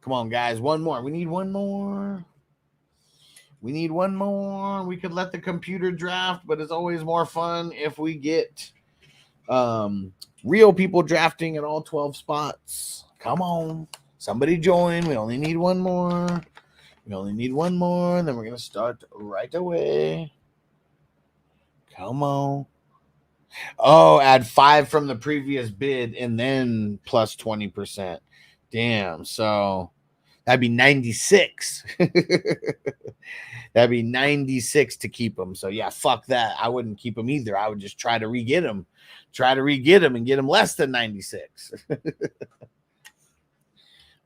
Speaker 10: Come on, guys. One more. We need one more. We could let the computer draft, but it's always more fun if we get real people drafting at all 12 spots. Come on. Somebody join. We only need one more. And then we're going to start right away. Come on. Oh, add 5 from the previous bid and then plus 20%. Damn. So that'd be 96. That'd be 96 to keep them. So yeah, fuck that. I wouldn't keep them either. I would just try to re-get them. And get them less than 96.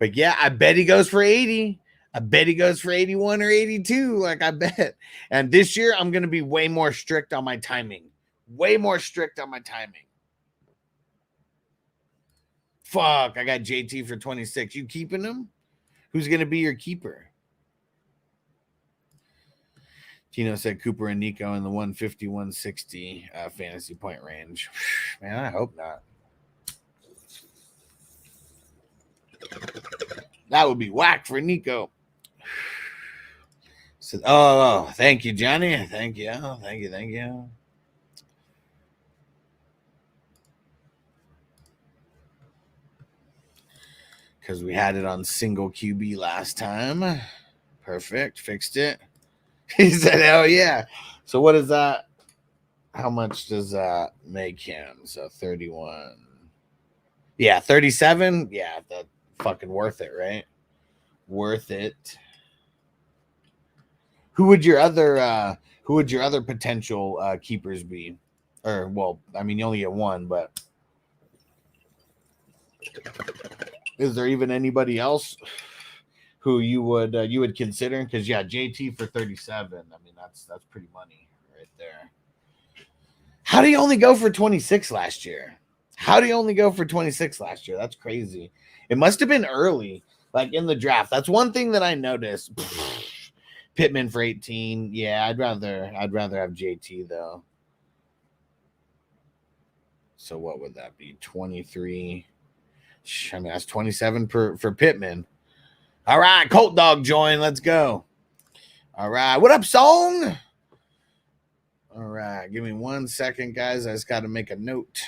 Speaker 10: But yeah, I bet he goes for 80. I bet he goes for 81 or 82. Like, I bet. And this year, I'm going to be way more strict on my timing. Fuck, I got JT for 26. You keeping him? Who's going to be your keeper? Tino said Cooper and Nico in the 150, 160 fantasy point range. Man, I hope not. That would be whack for Nico. So, oh, thank you, Johnny. Thank you. Because we had it on single QB last time. Perfect. Fixed it. He said, hell yeah. So what is that? How much does that make him? So 31. Yeah, 37. Yeah, that's fucking worth it, right? Worth it. Who would your other potential keepers be? Or, well, I mean, you only get one, but is there even anybody else who you would consider? Because yeah, JT for 37. I mean, that's pretty money right there. How do you only go for 26 last year? That's crazy. It must have been early, like in the draft. That's one thing that I noticed. Pittman for 18. Yeah, I'd rather have JT though. So what would that be? 23. I mean, that's 27 for Pittman. All right, Colt Dog join. Let's go. All right. What up, Song? All right. Give me 1 second, guys. I just got to make a note.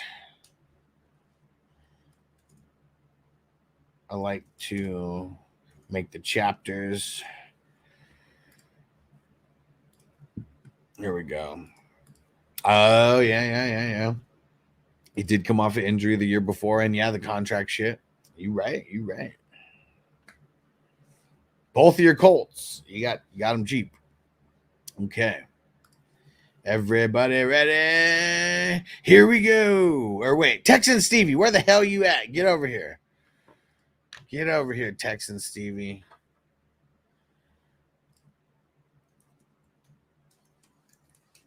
Speaker 10: I like to make the chapters. Here we go. Oh, yeah. He did come off an injury the year before, and yeah, the contract shit. You right. Both of your Colts. You got them cheap. Okay. Everybody ready? Here we go. Or wait, Texan Stevie, where the hell you at? Get over here. Texan Stevie.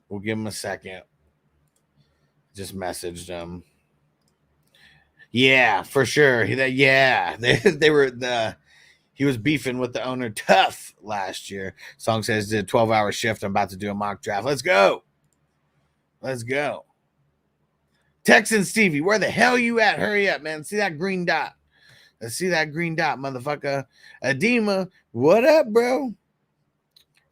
Speaker 10: We'll give him a second. Just messaged him. Yeah, for sure. He was beefing with the owner tough last year. Song says did a 12-hour shift. I'm about to do a mock draft. Let's go. Texan Stevie, where the hell you at? Hurry up, man. See that green dot. Motherfucker. Adema, what up, bro?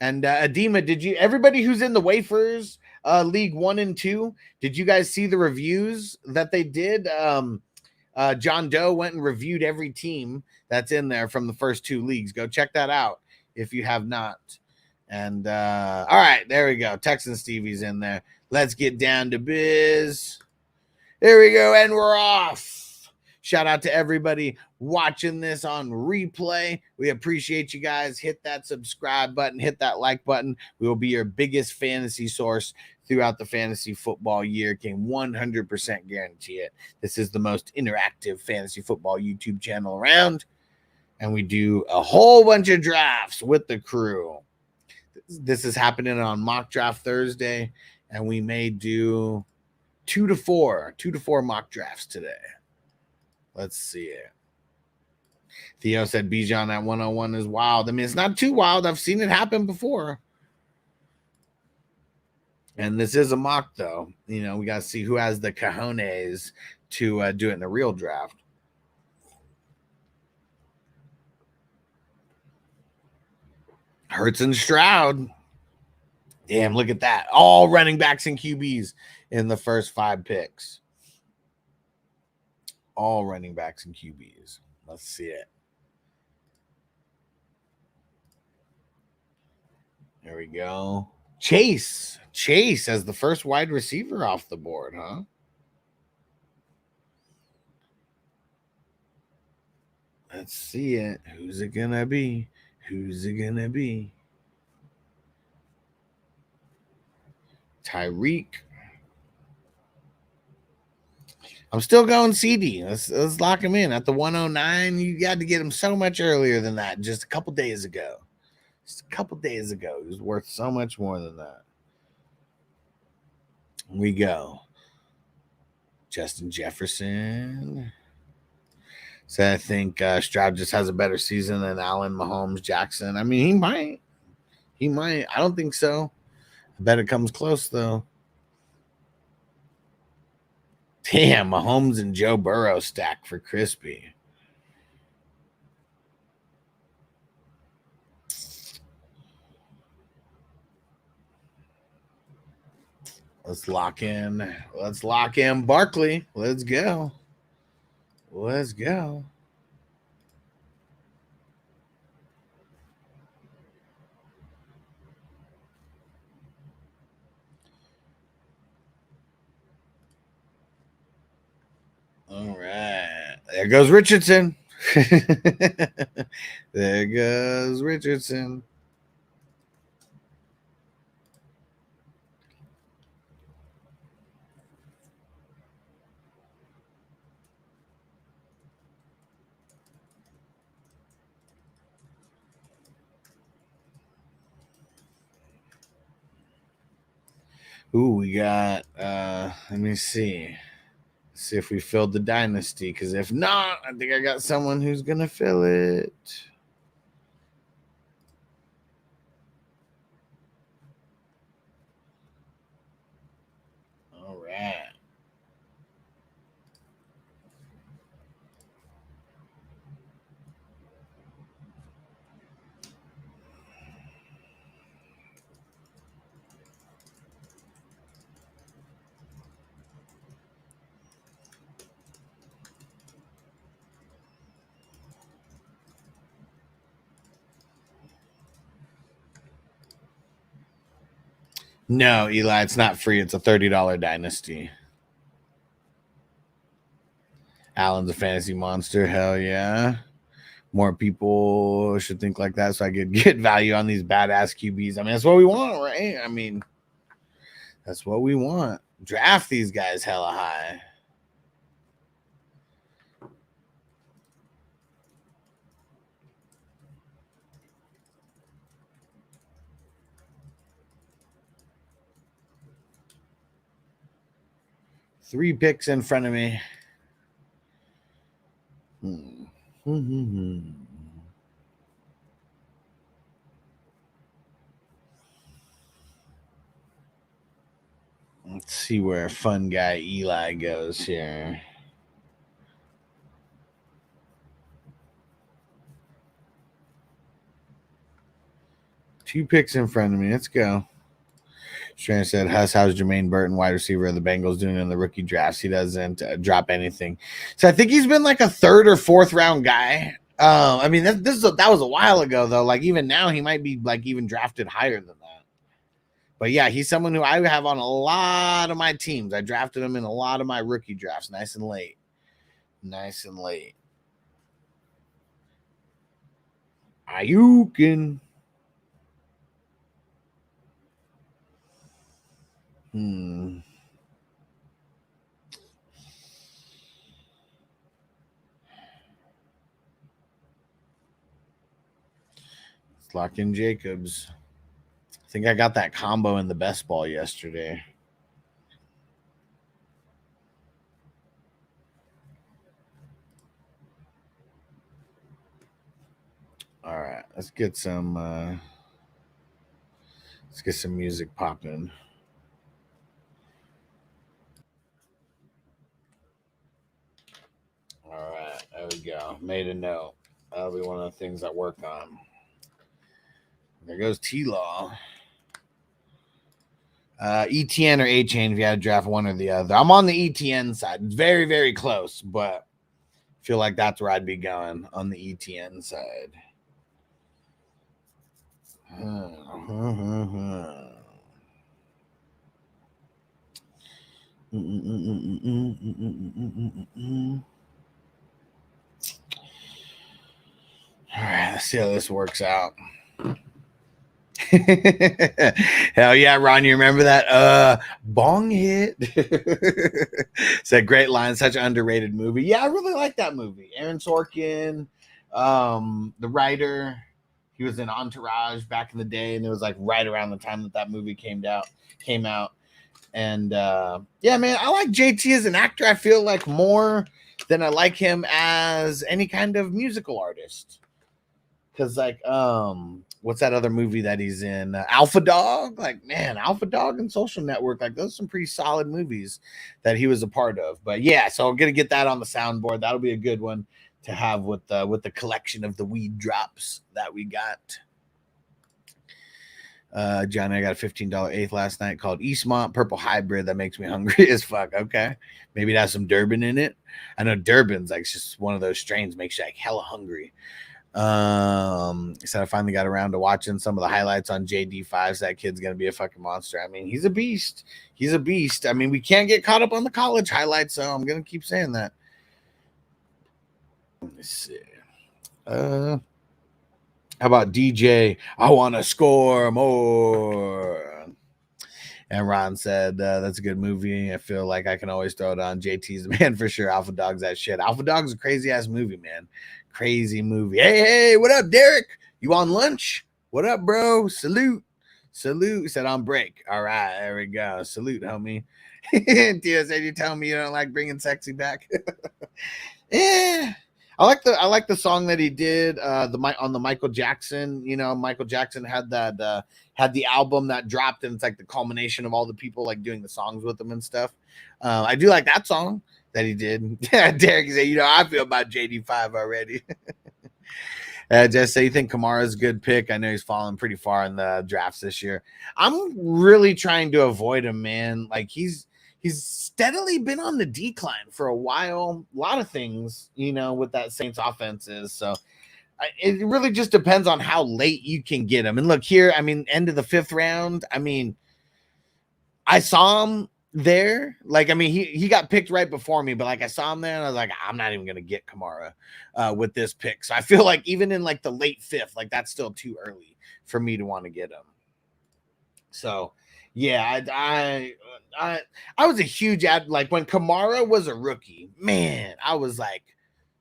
Speaker 10: And Adema, everybody who's in the Wafers League 1 and 2, did you guys see the reviews that they did? John Doe went and reviewed every team that's in there from the first 2 leagues. Go check that out if you have not. And all right, there we go. Texan Stevie's in there. Let's get down to biz. There we go, and we're off. Shout out to everybody watching this on replay. We appreciate you guys. Hit that subscribe button. Hit that like button. We will be your biggest fantasy source throughout the fantasy football year. Can 100% guarantee it. This is the most interactive fantasy football YouTube channel around, and we do a whole bunch of drafts with the crew. This is happening on Mock Draft Thursday, and we may do 2 to 4 mock drafts today. Let's see it. Theo said Bijan at 101 is wild. I mean, it's not too wild. I've seen it happen before. And this is a mock, though. You know, we got to see who has the cojones to do it in a real draft. Hurts and Stroud. Damn, look at that. All running backs and QBs in the first 5 picks. All running backs and QBs. Let's see it. There we go. Chase as the first wide receiver off the board, huh? Let's see it. Who's it gonna be? Who's it gonna be? Tyreek. I'm still going CD. Let's lock him in at the 109. You got to get him so much earlier than that. Just a couple days ago. He was worth so much more than that. We go. Justin Jefferson. So I think Stroud just has a better season than Allen, Mahomes, Jackson. I mean, he might. I don't think so. I bet it comes close, though. Damn, Mahomes and Joe Burrow stack for Crispy. Let's lock in Barkley. Let's go. All right. There goes Richardson. There goes Richardson. Ooh, we got let me see. See if we filled the dynasty, because if not, I think I got someone who's gonna fill it. All right. No, Eli, it's not free. It's a $30 dynasty. Allen's a fantasy monster. Hell yeah. More people should think like that so I could get value on these badass QBs. I mean, that's what we want, right? I mean, that's what we want. Draft these guys hella high. Three picks in front of me. Let's see where fun guy Eli goes here. Two picks in front of me. Let's go. Strand said, how's Jermaine Burton, wide receiver of the Bengals, doing in the rookie drafts? He doesn't drop anything. So I think he's been like a 3rd or 4th round guy. I mean, that was a while ago, though. Like, even now, he might be like even drafted higher than that. But yeah, he's someone who I have on a lot of my teams. I drafted him in a lot of my rookie drafts, nice and late. Ayukin. Let's lock in Jacobs. I think I got that combo in the best ball yesterday. All right, let's get some music popping. All right, there we go. Made a note. That'll be one of the things I work on. There goes T-Law. ETN or A-Chain if you had to draft one or the other. I'm on the ETN side. It's very, very close, but I feel like that's where I'd be going on the ETN side. All right, let's see how this works out. Hell yeah, Ron, you remember that bong hit? It's a great line, such an underrated movie. Yeah, I really like that movie. Aaron Sorkin, the writer, he was in Entourage back in the day, and it was like right around the time that movie came out. And yeah, man, I like JT as an actor. I feel like more than I like him as any kind of musical artist. Because like what's that other movie that he's in? Alpha Dog? Like, man, Alpha Dog and Social Network, like those are some pretty solid movies that he was a part of. But yeah, so I'm gonna get that on the soundboard. That'll be a good one to have with the collection of the weed drops that we got. Johnny, I got a $15 eighth last night called Eastmont Purple Hybrid. That makes me hungry as fuck. Okay, maybe it has some Durban in it. I know Durban's like just one of those strains makes you like hella hungry. So I finally got around to watching some of the highlights on JD5. So that kid's gonna be a fucking monster. I mean, he's a beast. He's a beast. I mean, we can't get caught up on the college highlights, so I'm gonna keep saying that. Let's see. How about DJ? I want to score more. And Ron said, that's a good movie. I feel like I can always throw it on. JT's the man for sure. Alpha Dog's that shit. Alpha Dog's a crazy ass movie, man. Crazy movie. Hey, what up, Derek? You on lunch? What up, bro? Salute. Said on break. All right, there we go. Salute, homie. Tia said, you tell me you don't like bringing sexy back. Yeah. I like the song that he did on the Michael Jackson. You know, Michael Jackson had that had the album that dropped, and it's like the culmination of all the people like doing the songs with him and stuff. I do like that song that he did. Derek said, you know, I feel about JD5 already. Just say you think Kamara's a good pick. I know he's fallen pretty far in the drafts this year. I'm really trying to avoid him, man. Like he's steadily been on the decline for a while. A lot of things, you know, with that Saints offense is. So it really just depends on how late you can get him. And look here, I mean, end of the 5th round. I mean, I saw him there. Like, I mean, he got picked right before me, but like I saw him there and I was like, I'm not even going to get Kamara with this pick. So I feel like even in like the late 5th, like that's still too early for me to want to get him. So yeah, I was a huge like when Kamara was a rookie, man, I was like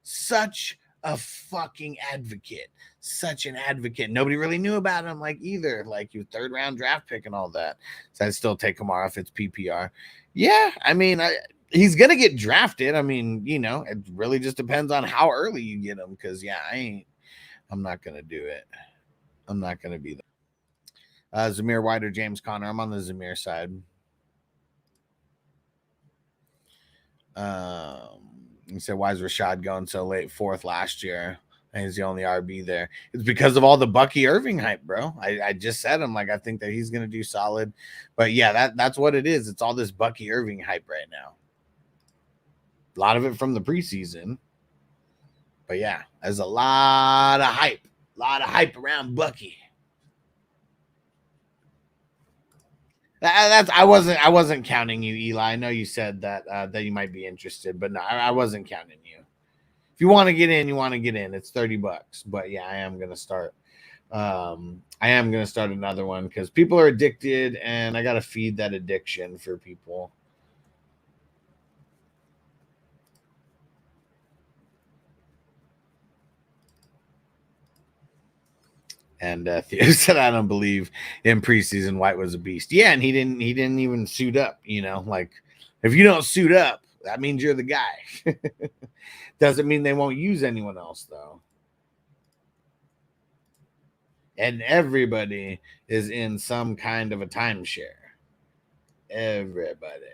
Speaker 10: such a fucking advocate, such an advocate. Nobody really knew about him like either, like you 3rd round draft pick and all that. So I'd still take Kamara if it's PPR. Yeah, I mean, he's gonna get drafted. I mean, you know, it really just depends on how early you get him. Because yeah, I'm not gonna do it. I'm not gonna be there. Zamir White or James Conner. I'm on the Zamir side. He said, why is Rashad going so late? 4th last year. And he's the only RB there. It's because of all the Bucky Irving hype, bro. I just said him. Like, I think that he's going to do solid. But yeah, that's what it is. It's all this Bucky Irving hype right now. A lot of it from the preseason. But yeah, there's a lot of hype. A lot of hype around Bucky. I wasn't counting you, Eli. I know you said that that you might be interested, but no, I wasn't counting you. If you want to get in, you want to get in. It's $30, but yeah, I am gonna start I am going to start another one because people are addicted and I got to feed that addiction for people. And Theo said, "I don't believe in preseason. White was a beast." Yeah, and he didn't even suit up. You know, like if you don't suit up, that means you're the guy. Doesn't mean they won't use anyone else though. And everybody is in some kind of a timeshare. Everybody.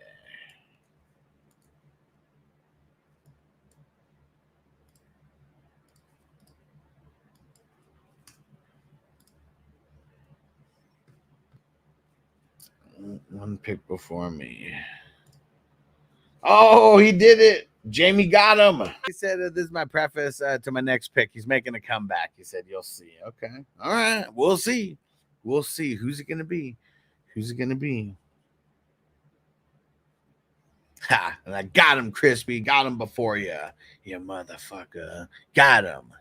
Speaker 10: One pick before me. Oh, he did it. Jamie got him. He said, this is my preface to my next pick. He's making a comeback. He said, you'll see. Okay. All right. We'll see. We'll see. Who's it going to be? Who's it going to be? Ha. And I got him, Crispy. Got him before you. You motherfucker. Got him.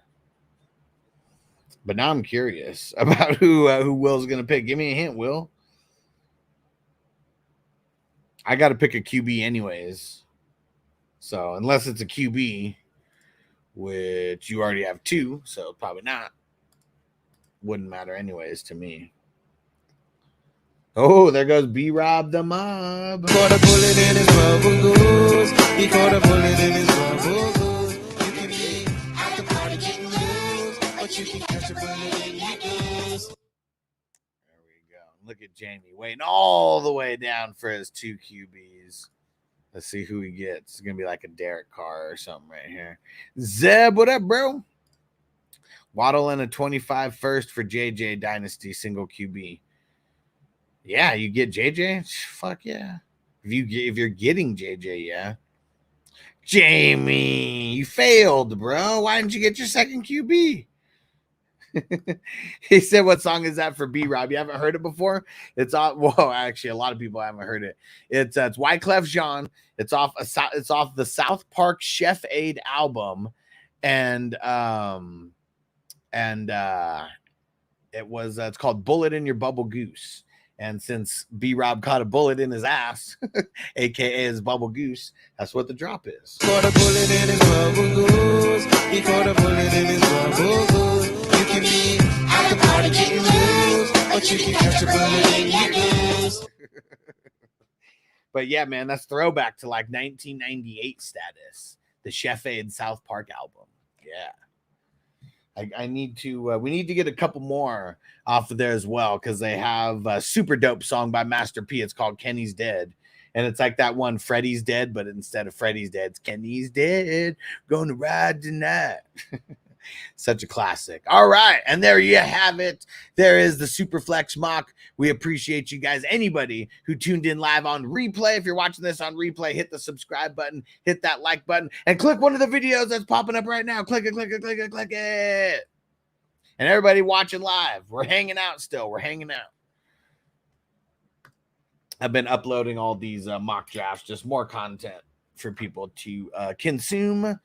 Speaker 10: But now I'm curious about who Will's going to pick. Give me a hint, Will. I got to pick a QB anyways. So unless it's a QB, which you already have two, so probably not. Wouldn't matter anyways to me. Oh, there goes B-Rob the Mob.
Speaker 3: Caught a bullet in his bubble goose. He caught a bullet in his bubble goose. You can be at the party getting loose, but you can catch a bullet in your goose.
Speaker 10: There we go. Look at Jamie waiting all the way down for his two QBs. Let's see who he gets. It's going to be like a Derek Carr or something right here. Zeb, what up, bro? Waddle and a 25 first for JJ Dynasty single QB. Yeah, you get JJ? Fuck yeah. If you're getting JJ, yeah. Jamie, you failed, bro. Why didn't you get your second QB? He said, what song is that for B-Rob? You haven't heard it before? It's off. Whoa, actually, a lot of people haven't heard it. It's Wyclef Jean. It's off the South Park Chef Aid album, and it was it's called Bullet in Your Bubble Goose. And since B-Rob caught a bullet in his ass, aka his bubble goose, that's what the drop is.
Speaker 3: Caught a bullet in his bubble goose. He caught a bullet in his bubble goose. You can be at the party getting loose, but you can catch a bullet in your goose.
Speaker 10: But yeah, man, that's throwback to like 1998 status. The Chef Aid South Park album. Yeah. I need to, we need to get a couple more off of there as well, because they have a super dope song by Master P. It's called Kenny's Dead. And it's like that one, Freddy's Dead, but instead of Freddy's Dead, it's Kenny's Dead. Gonna ride tonight. Such a classic. All right. And there you have it. There is the Superflex mock. We appreciate you guys. Anybody who tuned in live on replay, if you're watching this on replay, hit the subscribe button, hit that like button, and click one of the videos that's popping up right now. Click it, click it, click it, click it. And everybody watching live, we're hanging out still. We're hanging out. I've been uploading all these mock drafts, just more content for people to consume.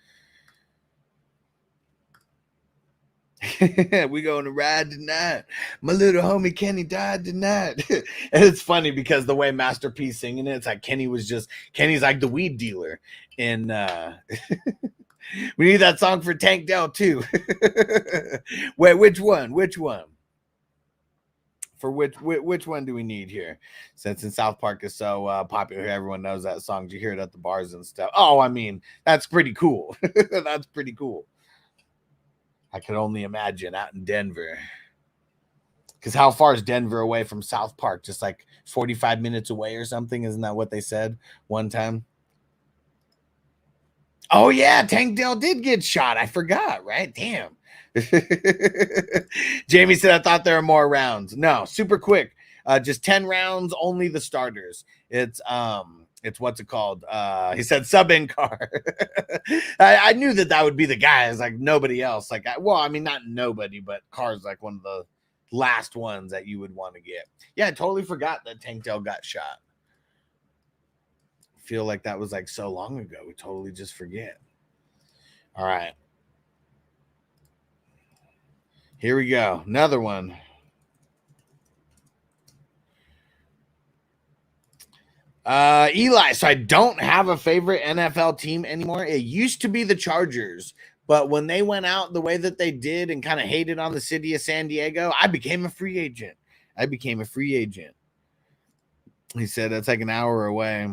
Speaker 10: We going to ride tonight. My little homie Kenny died tonight. And it's funny because the way Master P singing it, it's like Kenny's like the weed dealer. And we need that song for Tank Dell too. Wait, which one? For which one do we need here? Since in South Park is so popular, everyone knows that song. You hear it at the bars and stuff. Oh, I mean, that's pretty cool. That's pretty cool. I could only imagine out in Denver. Because how far is Denver away from South Park? Just like 45 minutes away or something? Isn't that what they said one time? Oh, yeah. Tank Dell did get shot. I forgot, right? Damn. Jamie said, I thought there were more rounds. No, super quick. Just 10 rounds, only the starters. It's what's it called? He said sub-in car. I knew that would be the guys, like nobody else. Like, I mean, not nobody, but Car's like one of the last ones that you would want to get. Yeah, I totally forgot that Tank Dell got shot. I feel like that was like so long ago. We totally just forget. All right. Here we go. Another one. Eli, so I don't have a favorite NFL team anymore. It used to be the Chargers, but when they went out the way that they did and kind of hated on the city of San Diego, I became a free agent. He said it's like an hour away.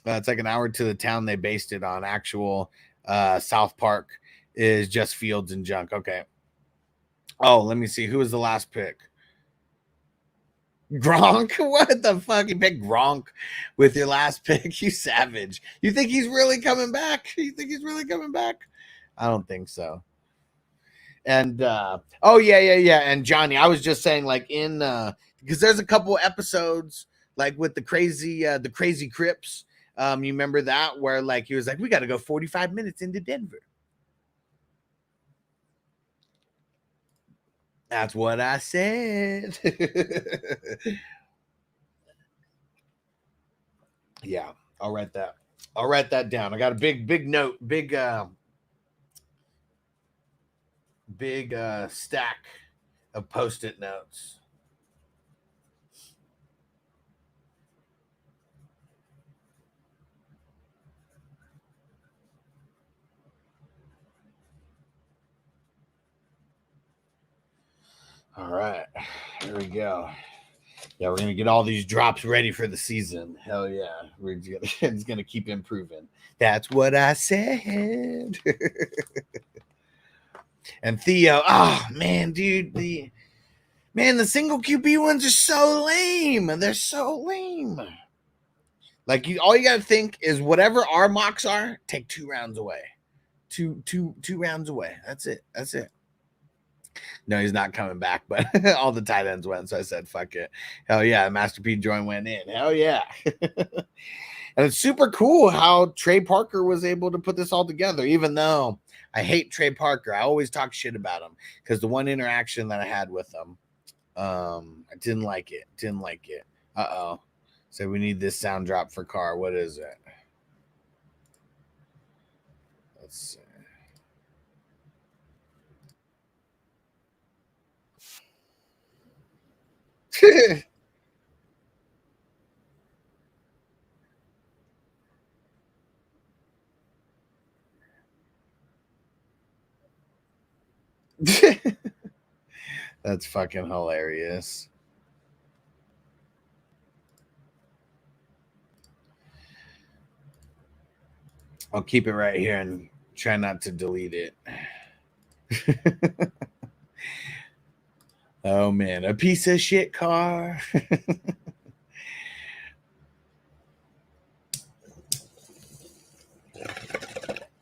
Speaker 10: It's like an hour to the town they based it on. Actual South Park is just fields and junk. Okay. Oh, let me see. Who was the last pick? Gronk? What the fuck? You picked Gronk with your last pick? You savage. You think he's really coming back? I don't think so. And oh yeah. And Johnny, I was just saying, like, in because there's a couple episodes like with the crazy Crips. You remember that where like he was like, we got to go 45 minutes into Denver. That's what I said. Yeah, I'll write that down. I got a big note, big stack of Post-it notes. All right, here we go. Yeah, we're gonna get all these drops ready for the season. Hell yeah, it's gonna keep improving. That's what I said. And Theo, oh man, dude, the single QB ones are so lame. They're so lame. Like all you gotta think is whatever our mocks are, take 2 rounds away. Two rounds away. That's it. No, he's not coming back, but all the tight ends went, so I said, fuck it. Hell yeah, Master P joint went in. Hell yeah. And it's super cool how Trey Parker was able to put this all together, even though I hate Trey Parker. I always talk shit about him because the one interaction that I had with him, I didn't like it. Uh-oh. So we need this sound drop for Carr. What is it? Let's see. That's fucking hilarious. I'll keep it right here and try not to delete it. Oh man, a piece of shit car.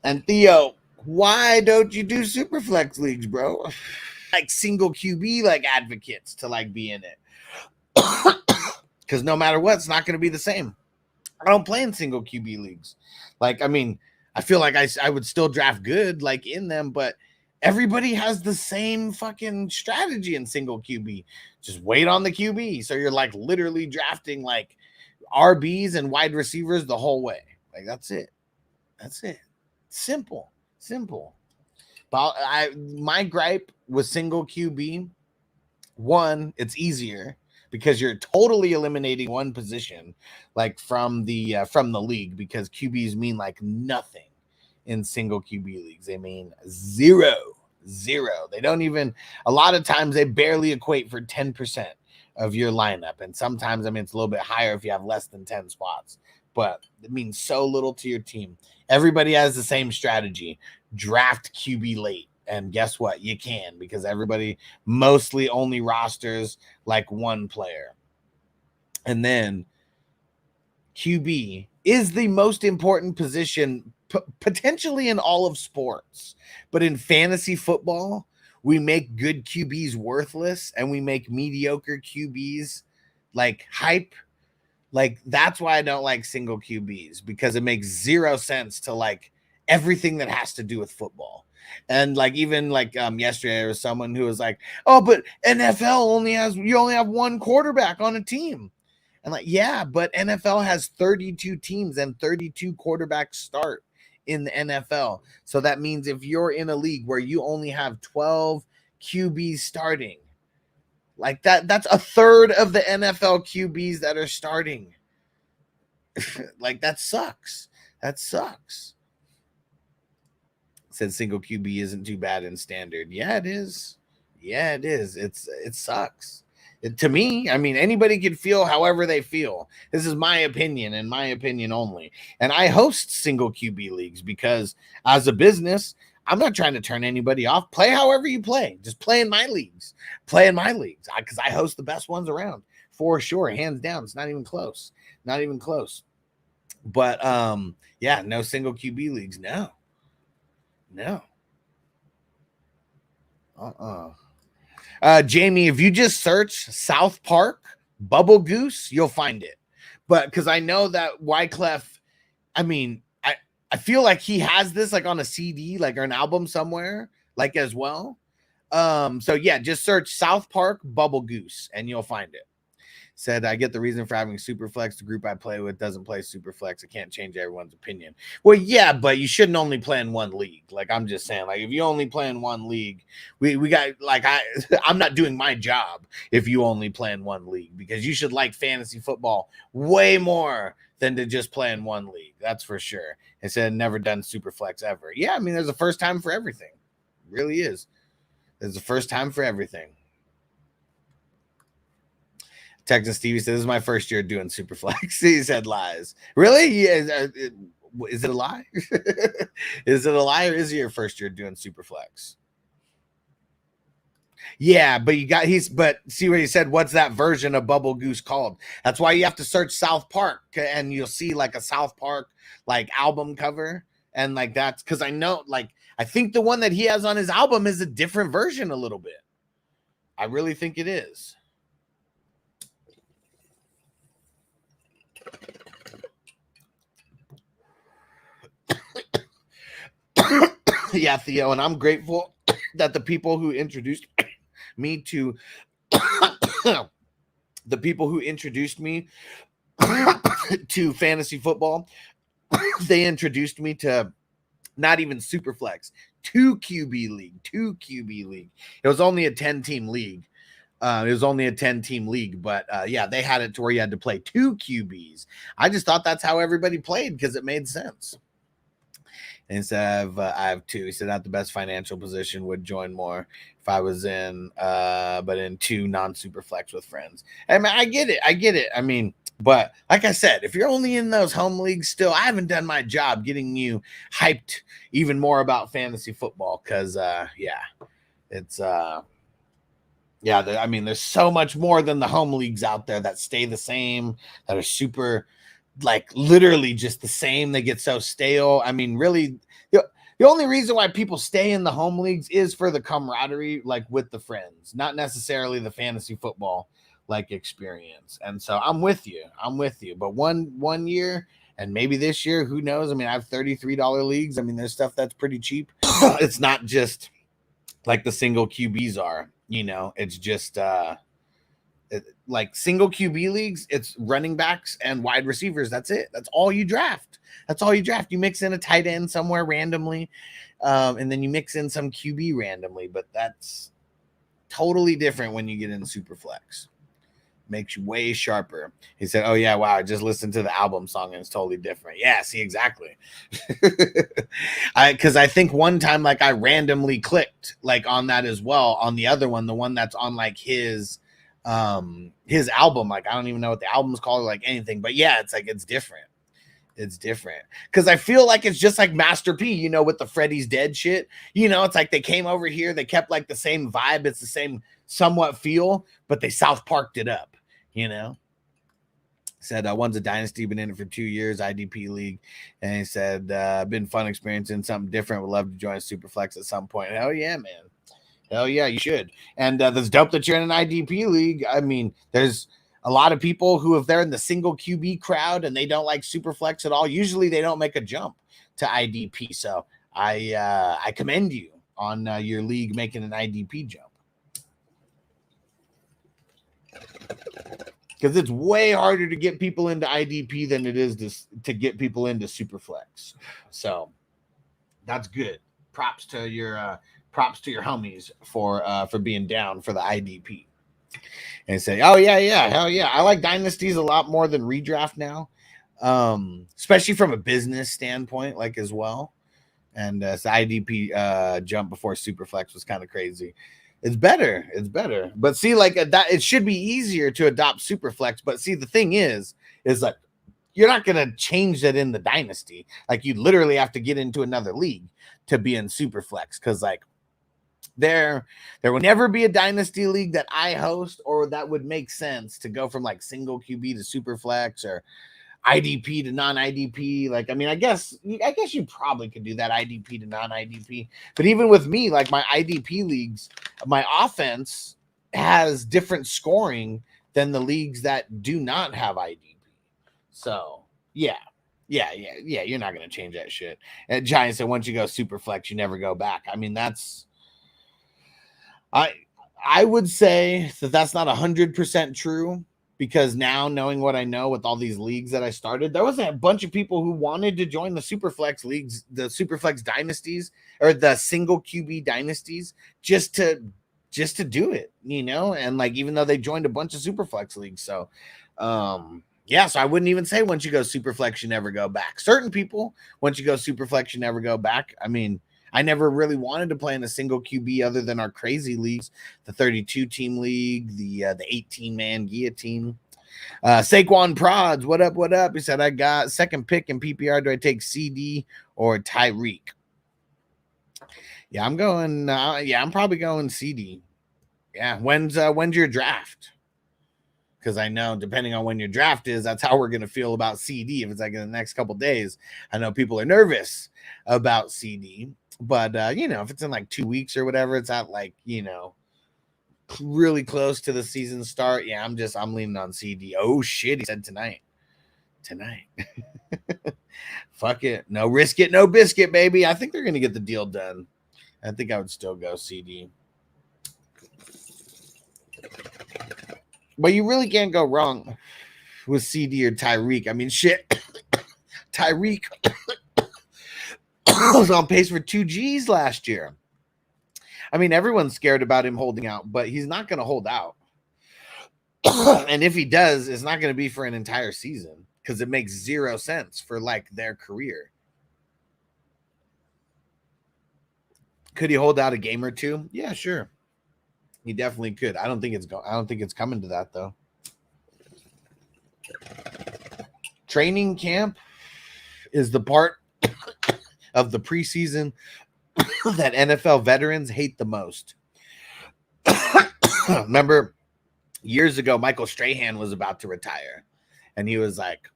Speaker 10: And Theo, why don't you do super flex leagues, bro? Like single QB like advocates to like be in it. Because no matter what, it's not going to be the same. I don't play in single QB leagues. Like, I mean, I feel like I would still draft good like in them, but everybody has the same fucking strategy in single QB. Just wait on the QB. So you're like literally drafting like RBs and wide receivers the whole way. Like that's it. Simple. But my gripe with single QB, one, it's easier because you're totally eliminating one position like from the league, because QBs mean like nothing in single QB leagues. They mean zero. They don't even, a lot of times they barely equate for 10% of your lineup. And sometimes, I mean, it's a little bit higher if you have less than 10 spots, but it means so little to your team. Everybody has the same strategy. Draft QB late. And guess what? You can, because everybody mostly only rosters like one player. And then QB is the most important position potentially in all of sports. But in fantasy football, we make good QBs worthless and we make mediocre QBs like hype. Like that's why I don't like single QBs, because it makes zero sense to like everything that has to do with football. And like even like yesterday there was someone who was like, oh, but NFL you only have one quarterback on a team. And like, yeah, but NFL has 32 teams and 32 quarterbacks start in the NFL. So that means if you're in a league where you only have 12 QBs starting. Like that's a third of the NFL QBs that are starting. Like that sucks. That sucks. Said single QB isn't too bad in standard. Yeah, it is. Yeah, it is. It sucks. To me, I mean, anybody can feel however they feel. This is my opinion and my opinion only. And I host single QB leagues because as a business, I'm not trying to turn anybody off. Play however you play. Just play in my leagues. Play in my leagues because I host the best ones around for sure. Hands down. It's not even close. Not even close. But yeah, no single QB leagues. No. Jamie, if you just search South Park Bubble Goose, you'll find it. But because I know that Wyclef, I mean, I feel like he has this like on a CD, like or an album somewhere, like as well. So yeah, just search South Park Bubble Goose and you'll find it. Said, I get the reason for having Superflex. The group I play with doesn't play Superflex. I can't change everyone's opinion. Well, yeah, but you shouldn't only play in one league. Like, I'm just saying, like, if you only play in one league, we got, like, I'm not doing my job if you only play in one league because you should like fantasy football way more than to just play in one league. That's for sure. It said, never done Superflex ever. Yeah, I mean, there's a first time for everything. It really is. There's a first time for everything. Texas Stevie says, this is my first year doing Superflex. He said lies. Really? Yeah, is it a lie? Is it a lie or is it your first year doing Superflex? Yeah, but but see what he said, what's that version of Bubble Goose called? That's why you have to search South Park and you'll see like a South Park like album cover. And like that's because I know, like, I think the one that he has on his album is a different version a little bit. I really think it is. Yeah, Theo, and I'm grateful that the people who introduced me to to fantasy football, they introduced me to not even Superflex, 2 QB league. It was only a 10-team league. But yeah, they had it to where you had to play 2 QBs. I just thought that's how everybody played because it made sense. And he said, I have 2. He said, not the best financial position, would join more if I was in, but in 2 non-super flex with friends. I mean, I get it. I mean, but like I said, if you're only in those home leagues still, I haven't done my job getting you hyped even more about fantasy football. Cause yeah, it's, I mean, there's so much more than the home leagues out there that stay the same, that are super, like literally just the same. They get so stale. I mean, really, the only reason why people stay in the home leagues is for the camaraderie, like with the friends, not necessarily the fantasy football like experience. And so I'm with you. But one year and maybe this year, who knows? I mean, I have $33 leagues. I mean, there's stuff that's pretty cheap. It's not just like the single QBs are, you know, it's just like single QB leagues, it's running backs and wide receivers. That's it. That's all you draft. You mix in a tight end somewhere randomly, and then you mix in some QB randomly. But that's totally different when you get in Superflex. Makes you way sharper. He said, oh yeah, wow, I just listened to the album song and it's totally different. Yeah, see, exactly. Because I think one time, like, I randomly clicked like on that as well, on the other one, the one that's on like his album. Like, I don't even know what the album's called or like anything, but yeah, it's like it's different. Because I feel like it's just like Master P, you know, with the Freddy's Dead shit. You know, it's like they came over here, they kept like the same vibe, it's the same somewhat feel, but they South Parked it up, you know. Said one's a dynasty, been in it for 2 years, IDP league, and he said been fun experiencing something different, would love to join Superflex at some point. Hell yeah, man. Hell yeah, you should. And that's dope that you're in an IDP league. I mean, there's a lot of people who, if they're in the single QB crowd and they don't like Superflex at all, usually they don't make a jump to IDP. So I commend you on your league making an IDP jump. Because it's way harder to get people into IDP than it is to get people into Superflex. So that's good. Props to your props to your homies for being down for the IDP. And say, oh yeah, hell yeah. I like dynasties a lot more than redraft now. Especially from a business standpoint, like as well. And the IDP jump before Superflex was kind of crazy. It's better. But see, like that, it should be easier to adopt Superflex. But see, the thing is like you're not gonna change that in the dynasty. Like you literally have to get into another league to be in Superflex, because like there will never be a dynasty league that I host or that would make sense to go from like single QB to Superflex or IDP to non-IDP. Like, I mean, I guess you probably could do that, IDP to non-IDP. But even with me, like my IDP leagues, my offense has different scoring than the leagues that do not have IDP. So yeah, you're not gonna change that shit. And Giants said once you go Superflex, you never go back. I mean, that's I would say that that's not 100% true, because now knowing what I know with all these leagues that I started, there was a bunch of people who wanted to join the Superflex leagues, the Superflex dynasties, or the single QB dynasties, just to do it, you know? And like, even though they joined a bunch of Superflex leagues. So, yeah, so I wouldn't even say once you go Superflex, you never go back. Certain people, once you go Superflex, you never go back. I mean, I never really wanted to play in a single QB other than our crazy leagues, the 32-team league, the 18-man guillotine. Saquon Prods, what up? He said, I got second pick in PPR. Do I take CD or Tyreek? Yeah, I'm going. I'm probably going CD. Yeah, when's your draft? Because I know depending on when your draft is, that's how we're going to feel about CD. If it's like in the next couple days, I know people are nervous about CD. But, you know, if it's in like 2 weeks or whatever, it's at like, you know, really close to the season start. Yeah, I'm leaning on CD. Oh, shit. He said tonight. Fuck it. No risk it, no biscuit, baby. I think they're going to get the deal done. I think I would still go CD. But you really can't go wrong with CD or Tyreek. I mean, shit. Tyreek was on pace for 2 Gs last year. I mean, everyone's scared about him holding out, but he's not going to hold out. And if he does, it's not going to be for an entire season, because it makes 0 sense for like their career. Could he hold out a game or two? Yeah, sure. He definitely could. I don't think it's coming to that though. Training camp is the part of the preseason that NFL veterans hate the most. Remember years ago, Michael Strahan was about to retire, and he was like,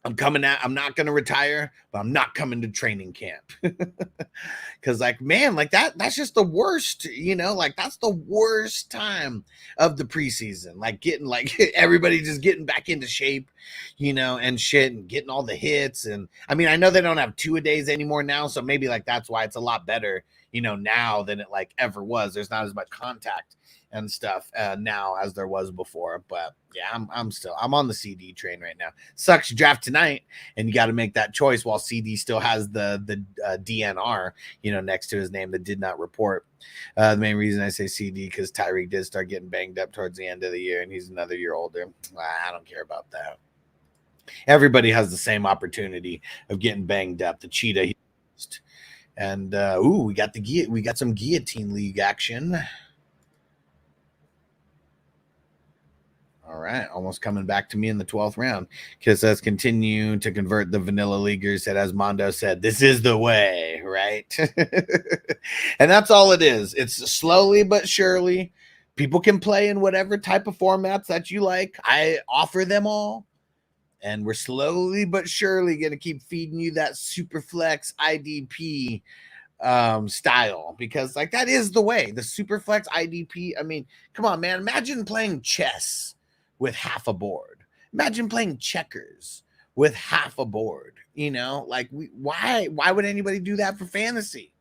Speaker 10: I'm not going to retire, but I'm not coming to training camp. Because like, man, like that's just the worst, you know, like that's the worst time of the preseason. Like getting like everybody just getting back into shape, you know, and shit, and getting all the hits. And I mean, I know they don't have 2-a-days anymore now, so maybe like that's why it's a lot better, you know, now than it like ever was. There's not as much contact and stuff now as there was before. But yeah, I'm on the CD train right now. Sucks you draft tonight and you got to make that choice while CD still has the DNR, you know, next to his name that did not report. The main reason I say CD because Tyreek did start getting banged up towards the end of the year, and he's another year older. I don't care about that. Everybody has the same opportunity of getting banged up. The cheetah, and we got some guillotine league action. All right, almost coming back to me in the 12th round. Kiss says continue to convert the vanilla leaguers. That, as Mondo said, this is the way, right? And that's all it is. It's slowly but surely. People can play in whatever type of formats that you like. I offer them all. And we're slowly but surely going to keep feeding you that Superflex IDP style, because like that is the way. The Superflex IDP. I mean, come on, man. Imagine playing chess with half a board. Imagine playing checkers with half a board. You know, like why would anybody do that for fantasy?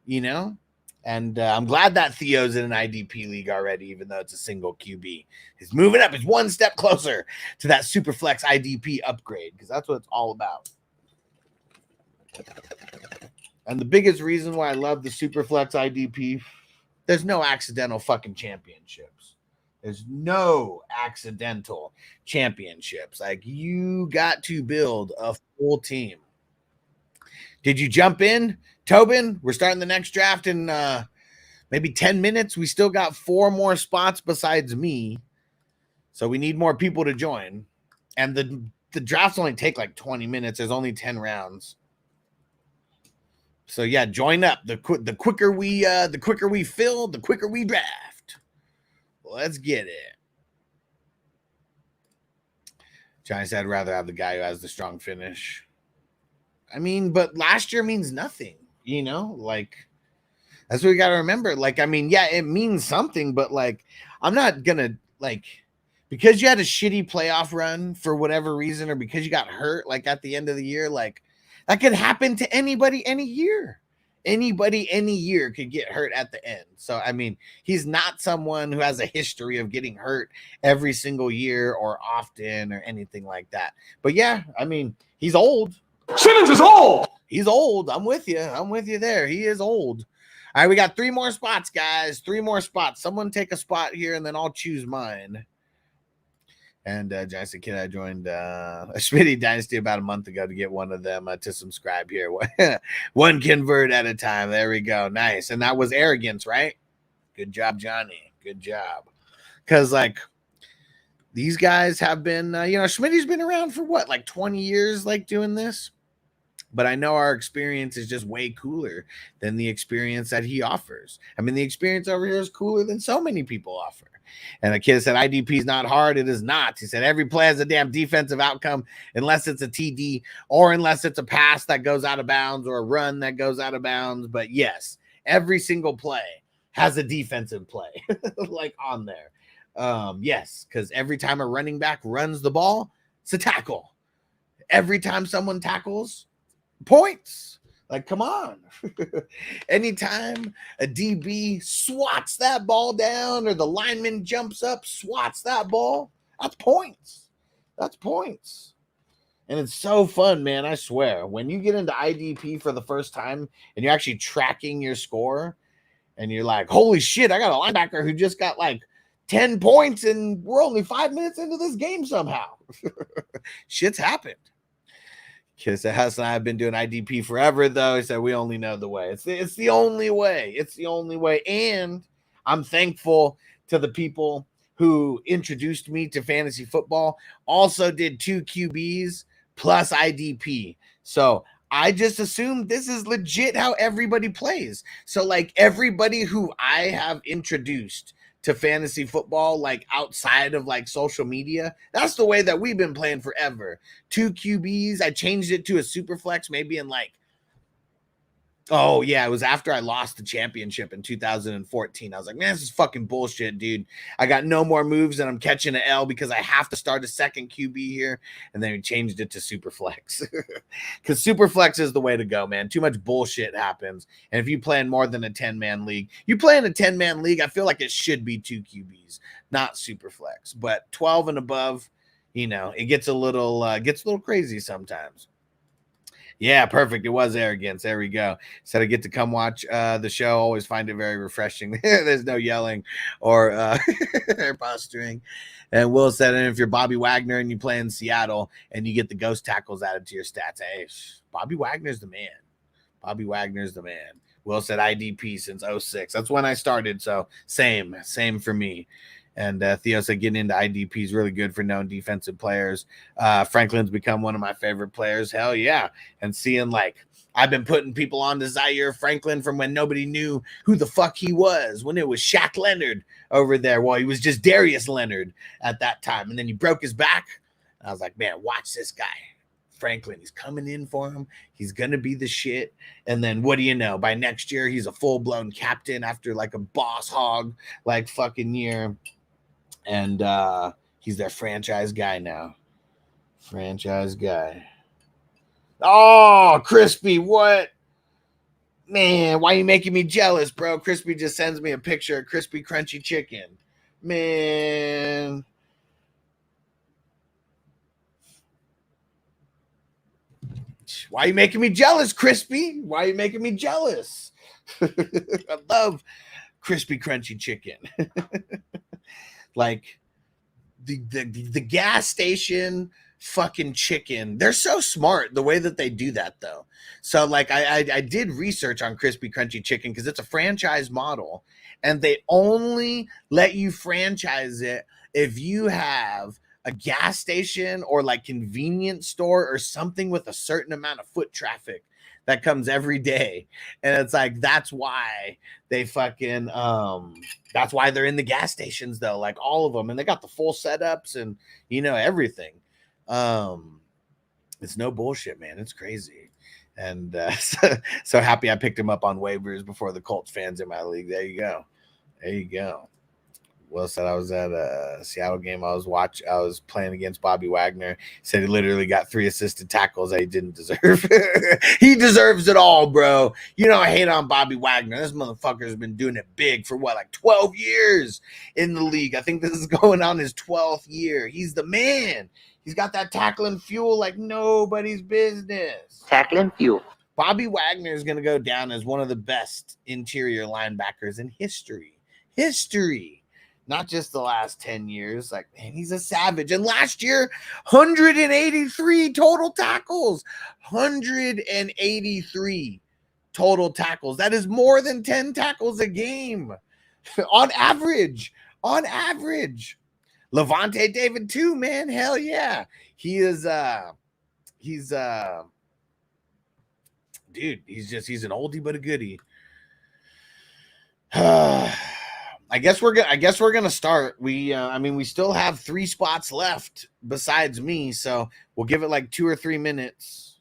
Speaker 10: You know, and I'm glad that Theo's in an IDP league already, even though it's a single QB. He's moving up. He's one step closer to that Superflex IDP upgrade, because that's what it's all about. And the biggest reason why I love the Superflex IDP, there's no accidental fucking championships. There's no accidental championships. Like, you got to build a full team. Did you jump in, Tobin? We're starting the next draft in maybe 10 minutes. We still got 4 more spots besides me. So we need more people to join. And the drafts only take like 20 minutes. There's only 10 rounds. So yeah, join up. The quicker we fill, the quicker we draft. Let's get it. Johnny said I'd rather have the guy who has the strong finish. I mean, but last year means nothing, you know? Like, that's what we got to remember. Like, I mean, yeah, it means something, but like, I'm not gonna, like, because you had a shitty playoff run for whatever reason, or because you got hurt like at the end of the year, like, that could happen to anybody any year. Anybody any year could get hurt at the end. So, I mean, he's not someone who has a history of getting hurt every single year or often or anything like that. But yeah, I mean, he's old.
Speaker 6: Simmons is old.
Speaker 10: He's old. I'm with you. I'm with you there. He is old. All right, we got 3 more spots, guys. 3 more spots. Someone take a spot here, and then I'll choose mine. And Jackson Kid, I joined Schmitty Dynasty about a month ago to get one of them to subscribe here. One convert at a time. There we go. Nice. And that was arrogance, right? Good job, Johnny. Good job. Because, like, these guys have been, Schmitty's been around for what, like 20 years, like, doing this? But I know our experience is just way cooler than the experience that he offers. I mean, the experience over here is cooler than so many people offer. And the kid said, IDP is not hard. It is not. He said, every play has a damn defensive outcome unless it's a TD or unless it's a pass that goes out of bounds or a run that goes out of bounds. But yes, every single play has a defensive play like on there. Yes, because every time a running back runs the ball, it's a tackle. Every time someone tackles, points. Like, come on. Anytime a DB swats that ball down or the lineman jumps up, swats that ball, that's points. That's points. And it's so fun, man. I swear. When you get into IDP for the first time and you're actually tracking your score and you're like, holy shit, I got a linebacker who just got like 10 points and we're only 5 minutes into this game somehow. Shit's happened. Kiss Hus and I have been doing IDP forever, though. He said we only know the way. It's the only way. It's the only way. And I'm thankful to the people who introduced me to fantasy football. Also did 2 QBs plus IDP. So I just assumed this is legit how everybody plays. So like everybody who I have introduced to fantasy football, like outside of like social media, that's the way that we've been playing forever. 2 QBs. I changed it to a super flex maybe in like, oh yeah, it was after I lost the championship in 2014. I was like, man, this is fucking bullshit, dude. I got no more moves and I'm catching an L because I have to start a second QB here. And then we changed it to super flex because super flex is the way to go, man. Too much bullshit happens. And if you play in more than a 10-man league, you play in a 10-man league, I feel like it should be 2 QBs, not super flex. But 12 and above, you know, it gets a little crazy sometimes. Yeah, perfect. It was arrogance. There we go. Said I get to come watch the show. Always find it very refreshing. There's no yelling or posturing. And Will said, and if you're Bobby Wagner and you play in Seattle and you get the ghost tackles added to your stats, hey, Bobby Wagner's the man. Bobby Wagner's the man. Will said IDP since 06. That's when I started. So same for me. And Theo said getting into IDP is really good for known defensive players. Franklin's become one of my favorite players. Hell yeah. And seeing like I've been putting people on to Zaire Franklin from when nobody knew who the fuck he was, when it was Shaq Leonard over there. Well, he was just Darius Leonard at that time. And then he broke his back. And I was like, man, watch this guy. Franklin, he's coming in for him. He's going to be the shit. And then what do you know? By next year, he's a full-blown captain after like a boss hog like fucking year. And he's their franchise guy now. Franchise guy. Oh, Crispy, what? Man, why are you making me jealous, bro? Crispy just sends me a picture of crispy, crunchy chicken. Man. Why are you making me jealous, Crispy? Why are you making me jealous? I love crispy, crunchy chicken. Like the gas station fucking chicken. They're so smart the way that they do that, though. So like I did research on crispy, crunchy chicken because it's a franchise model, and they only let you franchise it if you have a gas station or like convenience store or something with a certain amount of foot traffic that comes every day. And it's like, that's why they fucking that's why they're in the gas stations, though, like all of them, and they got the full setups and everything. It's no bullshit, man. It's crazy. And so happy I picked him up on waivers before the Colts fans in my league. There you go. Will said I was at a Seattle game. I was playing against Bobby Wagner. He said he literally got 3 assisted tackles that he didn't deserve. He deserves it all, bro. I hate on Bobby Wagner. This motherfucker has been doing it big for like 12 years in the league. I think this is going on his 12th year. He's the man. He's got that tackling fuel like nobody's business.
Speaker 9: Tackling fuel.
Speaker 10: Bobby Wagner is going to go down as one of the best interior linebackers in history. Not just the last 10 years. Like, man, he's a savage. And last year, 183 total tackles. 183 total tackles. That is more than 10 tackles a game. On average. Levante David too, man. Hell yeah. He's an oldie but a goodie. I guess we're gonna start. We still have 3 spots left besides me, so we'll give it like 2 or 3 minutes.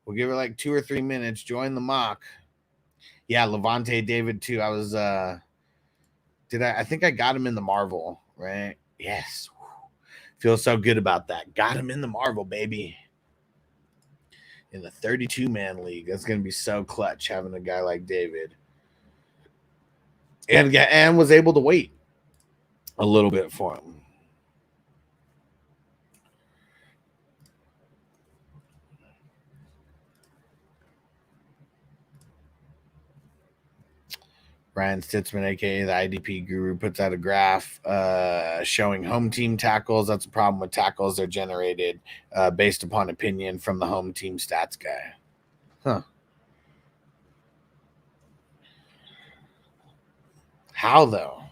Speaker 10: Join the mock. Yeah, Levante David too. I was I think I got him in the Marvel, right? Yes. Feel so good about that. Got him in the Marvel, baby. In the 32-man league. That's gonna be so clutch having a guy like David. And was able to wait a little bit for him. Brian Stitzman, aka the IDP Guru, puts out a graph showing home team tackles. That's a problem with tackles. They're generated based upon opinion from the home team stats guy. Huh. How though?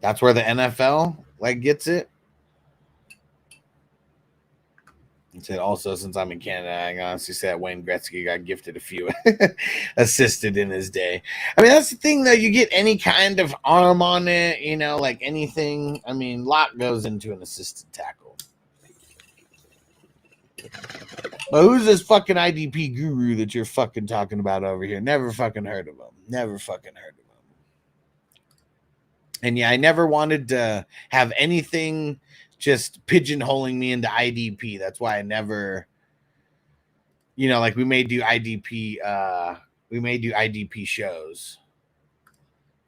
Speaker 10: That's where the NFL gets it. He said also, since I'm in Canada, I can honestly say that Wayne Gretzky got gifted a few assisted in his day. I mean, that's the thing though. You get any kind of arm on it, like anything. I mean, lot goes into an assisted tackle. But who's this fucking IDP Guru that you're fucking talking about over here? Never fucking heard of him. And yeah, I never wanted to have anything just pigeonholing me into IDP. That's why I never, like we may do IDP shows.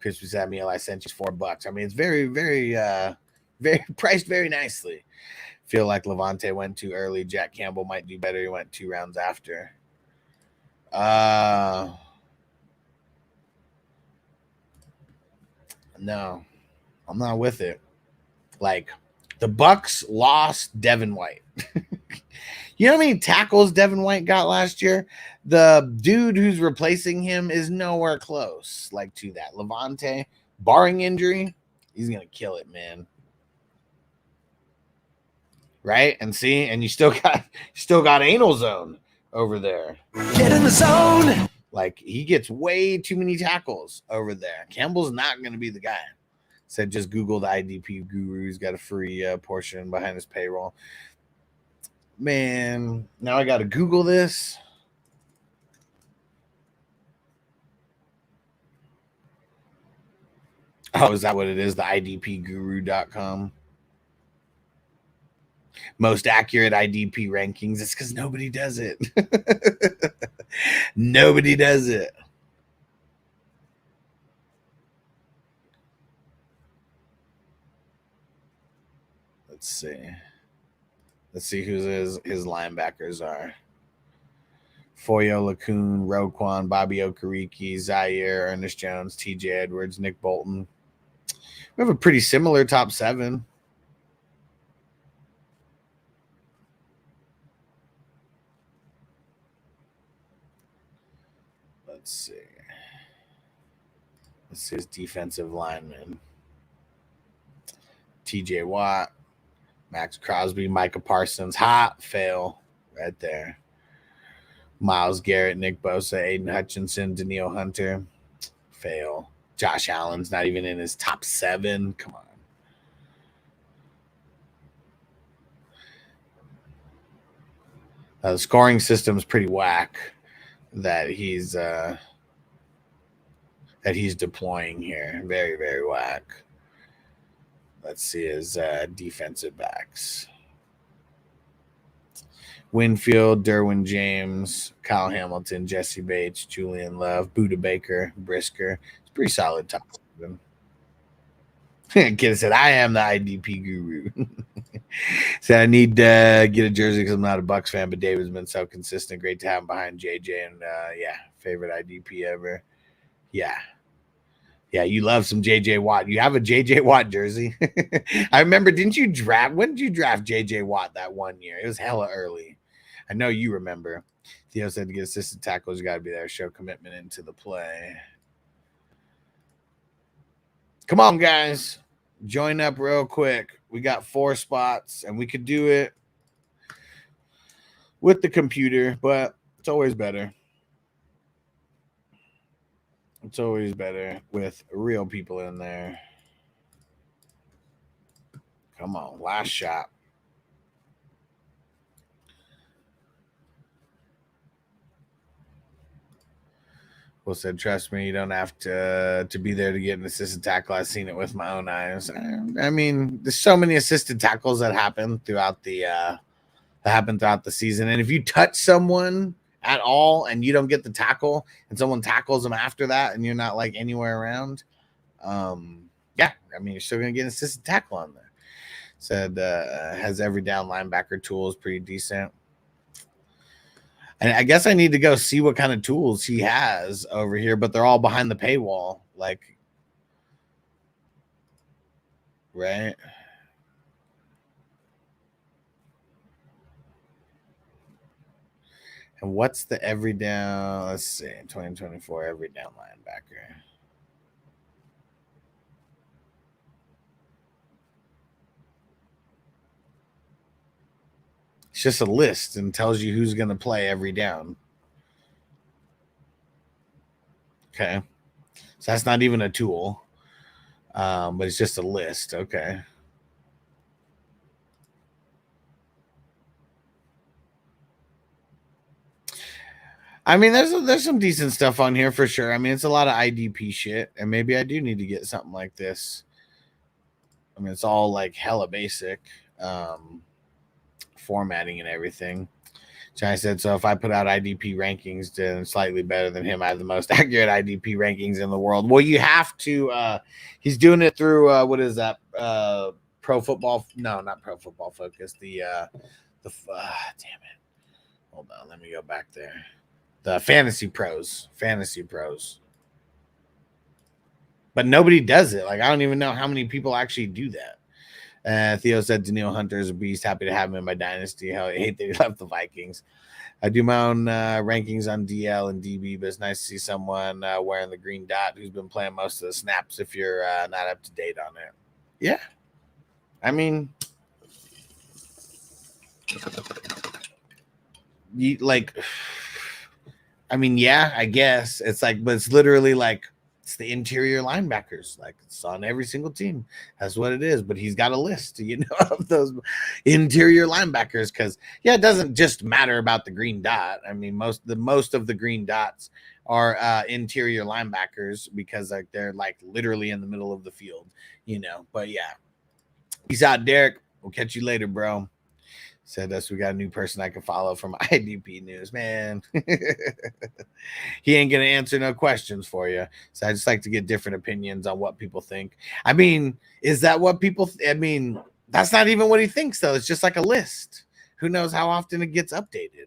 Speaker 10: Crispy Samuel, I sent you $4. I mean, it's very, very, very priced very nicely. Feel like Levante went too early. Jack Campbell might do better. He went 2 rounds after. No, I'm not with it. Like, the Bucks lost Devin White. You know how many tackles Devin White got last year? The dude who's replacing him is nowhere close to that. Levante, barring injury, he's going to kill it, man. Right? And see, and you still got Anal Zone over there.
Speaker 5: Get in the zone.
Speaker 10: He gets way too many tackles over there. Campbell's not going to be the guy. Said just Google the IDP Guru. He's got a free portion behind his payroll. Man, now I got to Google this. Oh, is that what it is? The IDPguru.com. Most accurate IDP rankings. It's because nobody does it. Nobody does it. Let's see who his linebackers are. Foyo Lacoon, Roquan, Bobby Okereke, Zaire, Ernest Jones, TJ Edwards, Nick Bolton. We have a pretty similar top 7. Let's see. This is defensive lineman. TJ Watt, Max Crosby, Micah Parsons. Hot fail right there. Myles Garrett, Nick Bosa, Aiden Hutchinson, Daniil Hunter. Fail. Josh Allen's not even in his top 7. Come on. The scoring system's pretty whack that he's deploying here. Very, very whack. Let's see his defensive backs. Winfield, Derwin James, Kyle Hamilton, Jesse Bates, Julian Love, Buda Baker, Brisker. It's pretty solid top 7. Kid said, I am the IDP guru. Said, I need to get a jersey because I'm not a Bucks fan, but David's been so consistent. Great to have him behind JJ. And, favorite IDP ever. Yeah. Yeah, you love some JJ Watt. You have a JJ Watt jersey. I remember, when did you draft JJ Watt that one year? It was hella early. I know you remember. Theo said to get assistant tackles, you got to be there, show commitment into the play. Come on, guys. Join up real quick. We got 4 spots, and we could do it with the computer, but it's always better. It's always better with real people in there. Come on, last shot. Will said, trust me, you don't have to be there to get an assistant tackle. I've seen it with my own eyes. I mean, there's so many assistant tackles that happen throughout the season. And if you touch someone at all and you don't get the tackle and someone tackles them after that and you're not like anywhere around, you're still gonna get an assistant tackle on there. Said has every down linebacker tools, pretty decent. And I guess I need to go see what kind of tools he has over here, but they're all behind the paywall, like, right? And what's the every down? Let's see, 2024 every down linebacker. It's just a list and tells you who's going to play every down. Okay. So that's not even a tool, but it's just a list. Okay. I mean, there's some decent stuff on here for sure. I mean, it's a lot of IDP shit, and maybe I do need to get something like this. I mean, it's all like hella basic. Formatting and everything. Johnny said, so if I put out IDP rankings, then slightly better than him, I have the most accurate IDP rankings in the world. Well, you have to, he's doing it through, what is that? Pro Football. No, not Pro Football Focus. Damn it. Hold on. Let me go back there. The Fantasy Pros. But nobody does it. Like, I don't even know how many people actually do that. Theo said Daniil Hunter is a beast. Happy to have him in my dynasty. Hell, I hate that he left the Vikings. I do my own rankings on DL and DB, but it's nice to see someone wearing the green dot who's been playing most of the snaps if you're not up to date on it. Yeah. I mean, yeah, I guess. It's like, but it's literally like, it's the interior linebackers. Like, it's on every single team. That's what it is. But he's got a list, of those interior linebackers. Because, it doesn't just matter about the green dot. I mean, most of the green dots are interior linebackers because like they're like literally in the middle of the field, But yeah, peace out, Derek. We'll catch you later, bro. Said us, we got a new person I can follow from IDP News, man. He ain't gonna answer no questions for you. So I just like to get different opinions on what people think. I mean, is that what people? That's not even what he thinks, though. It's just like a list. Who knows how often it gets updated?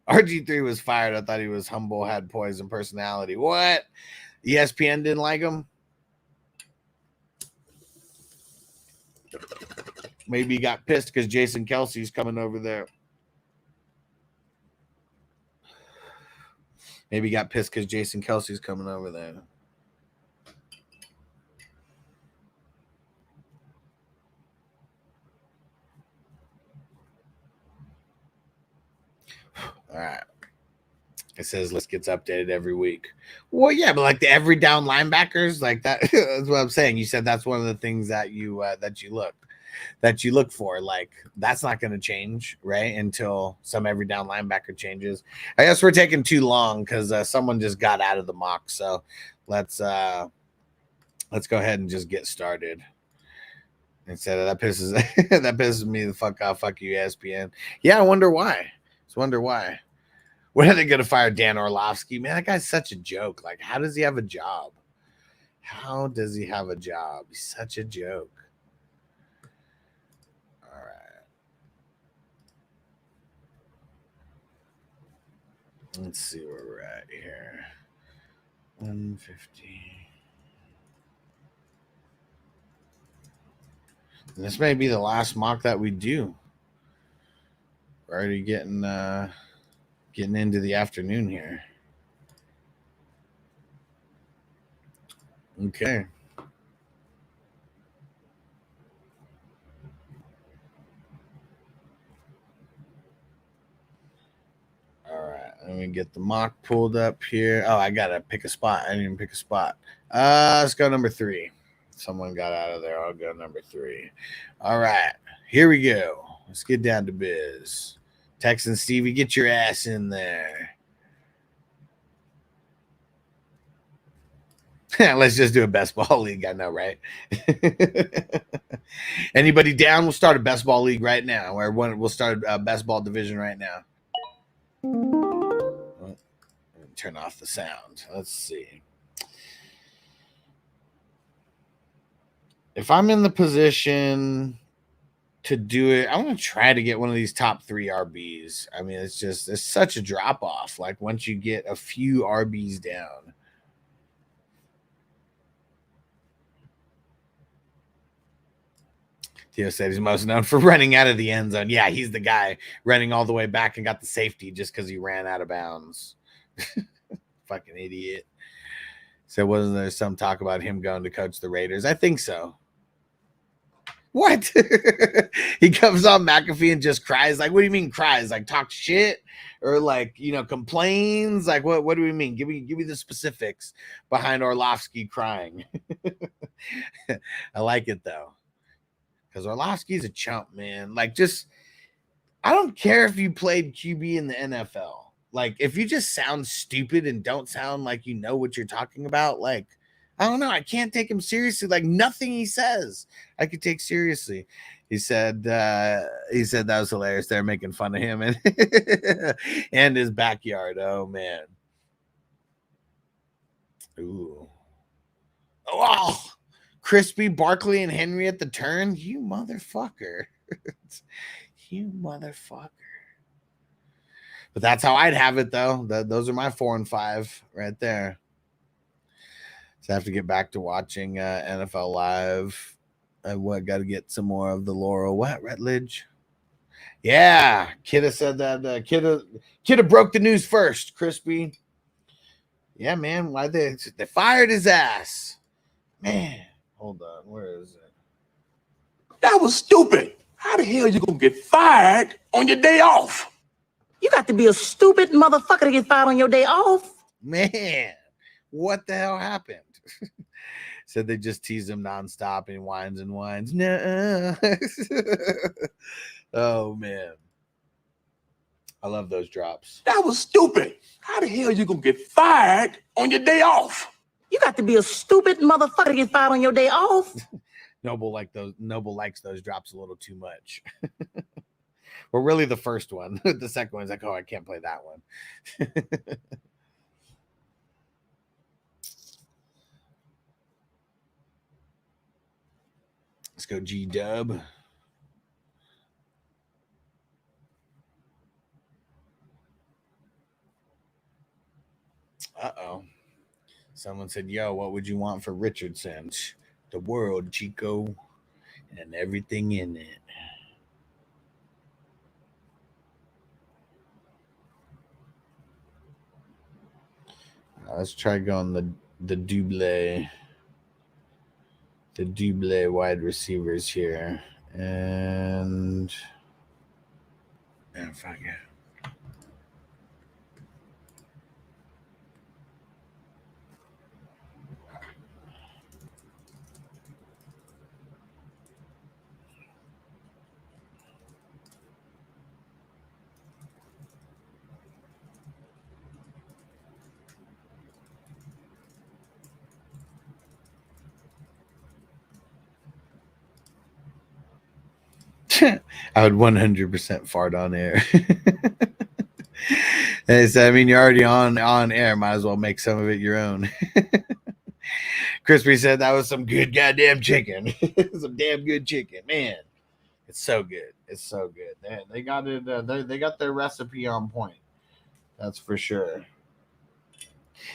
Speaker 10: RG3 was fired. I thought he was humble, had poison personality. What? ESPN didn't like him? Maybe he got pissed because Jason Kelsey's coming over there. Maybe he got pissed because Jason Kelsey's coming over there. All right. It says list gets updated every week. Well, yeah, but like the every down linebackers, like that. That's what I'm saying. You said that's one of the things that you look for. Like that's not going to change, right? Until some every down linebacker changes. I guess we're taking too long because someone just got out of the mock. So let's go ahead and just get started. Instead of that pisses me the fuck off. Fuck you, ESPN. Yeah, I wonder why. When are they going to fire Dan Orlovsky? Man, that guy's such a joke. Like, how does he have a job? He's such a joke. All right. Let's see where we're at here. 150. And this may be the last mock that we do. We're already getting into the afternoon here. Okay. All right. Let me get the mock pulled up here. Oh, I gotta pick a spot. I didn't even pick a spot. Let's go number 3. Someone got out of there. I'll go number 3. All right. Here we go. Let's get down to biz. Texan Stevie, get your ass in there. Let's just do a best ball league. I know, right? Anybody down? We'll start a best ball league right now. We'll start a best ball division right now. Turn off the sound. Let's see. If I'm in the position to do it, I want to try to get one of these top 3 RBs. I mean, it's such a drop off. Like once you get a few RBs down. Theo said he's most known for running out of the end zone. Yeah, he's the guy running all the way back and got the safety just because he ran out of bounds. Fucking idiot. So wasn't there some talk about him going to coach the Raiders? I think so. What? He comes on McAfee and just cries. Like, what do you mean cries? Like talk shit or like, complains? Like what do we mean? Give me the specifics behind Orlovsky crying. I like it though. Because Orlovsky's a chump, man. Like I don't care if you played QB in the NFL. Like if you just sound stupid and don't sound like you know what you're talking about, like I don't know. I can't take him seriously. Like nothing he says, I could take seriously. He said that was hilarious. They're making fun of him and his backyard. Oh man. Ooh. Oh, Crispy, Barkley, and Henry at the turn. You motherfucker. You motherfucker. But that's how I'd have it though. Those are my 4 and 5 right there. So I have to get back to watching NFL Live. I got to get some more of the Laurel. What, Rutledge? Yeah, Kidda said that. Kidda broke the news first, Crispy. Yeah, man. Why they fired his ass? Man, hold on. Where is it?
Speaker 6: That was stupid. How the hell you gonna get fired on your day off?
Speaker 2: You got to be a stupid motherfucker to get fired on your day off.
Speaker 10: Man, what the hell happened? Said they just tease him nonstop and whines and whines. No. Oh man. I love those drops.
Speaker 6: That was stupid. How the hell you gonna get fired on your day off?
Speaker 2: You got to be a stupid motherfucker to get fired on your day off.
Speaker 10: Noble likes those drops a little too much. Well, really the first one. The second one's like, oh, I can't play that one. Let's go G-Dub. Uh-oh. Someone said, yo, what would you want for Richardson? The world, Chico, and everything in it. Let's try going the double wide receivers here. And fuck it. I would 100% fart on air. And so, I mean, you're already on air. Might as well make some of it your own. Crispy said that was some good goddamn chicken. Some damn good chicken, man. It's so good. It's so good. They got it. They got their recipe on point. That's for sure.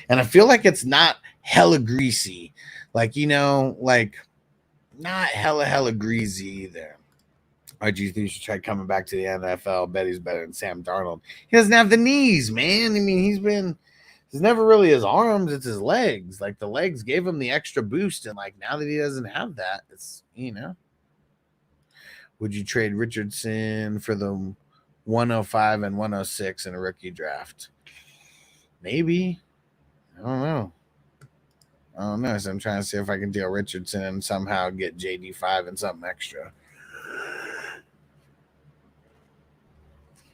Speaker 10: And I feel like it's not hella greasy. Like, you know, like not hella greasy either. Or do you think you should try coming back to the NFL? Bet he's better than Sam Darnold. He doesn't have the knees, man. I mean, it's never really his arms, it's his legs. Like the legs gave him the extra boost. And like now that he doesn't have that, it's, you know. Would you trade Richardson for the 105 and 106 in a rookie draft? Maybe. I don't know. So I'm trying to see if I can deal Richardson and somehow get JD5 and something extra.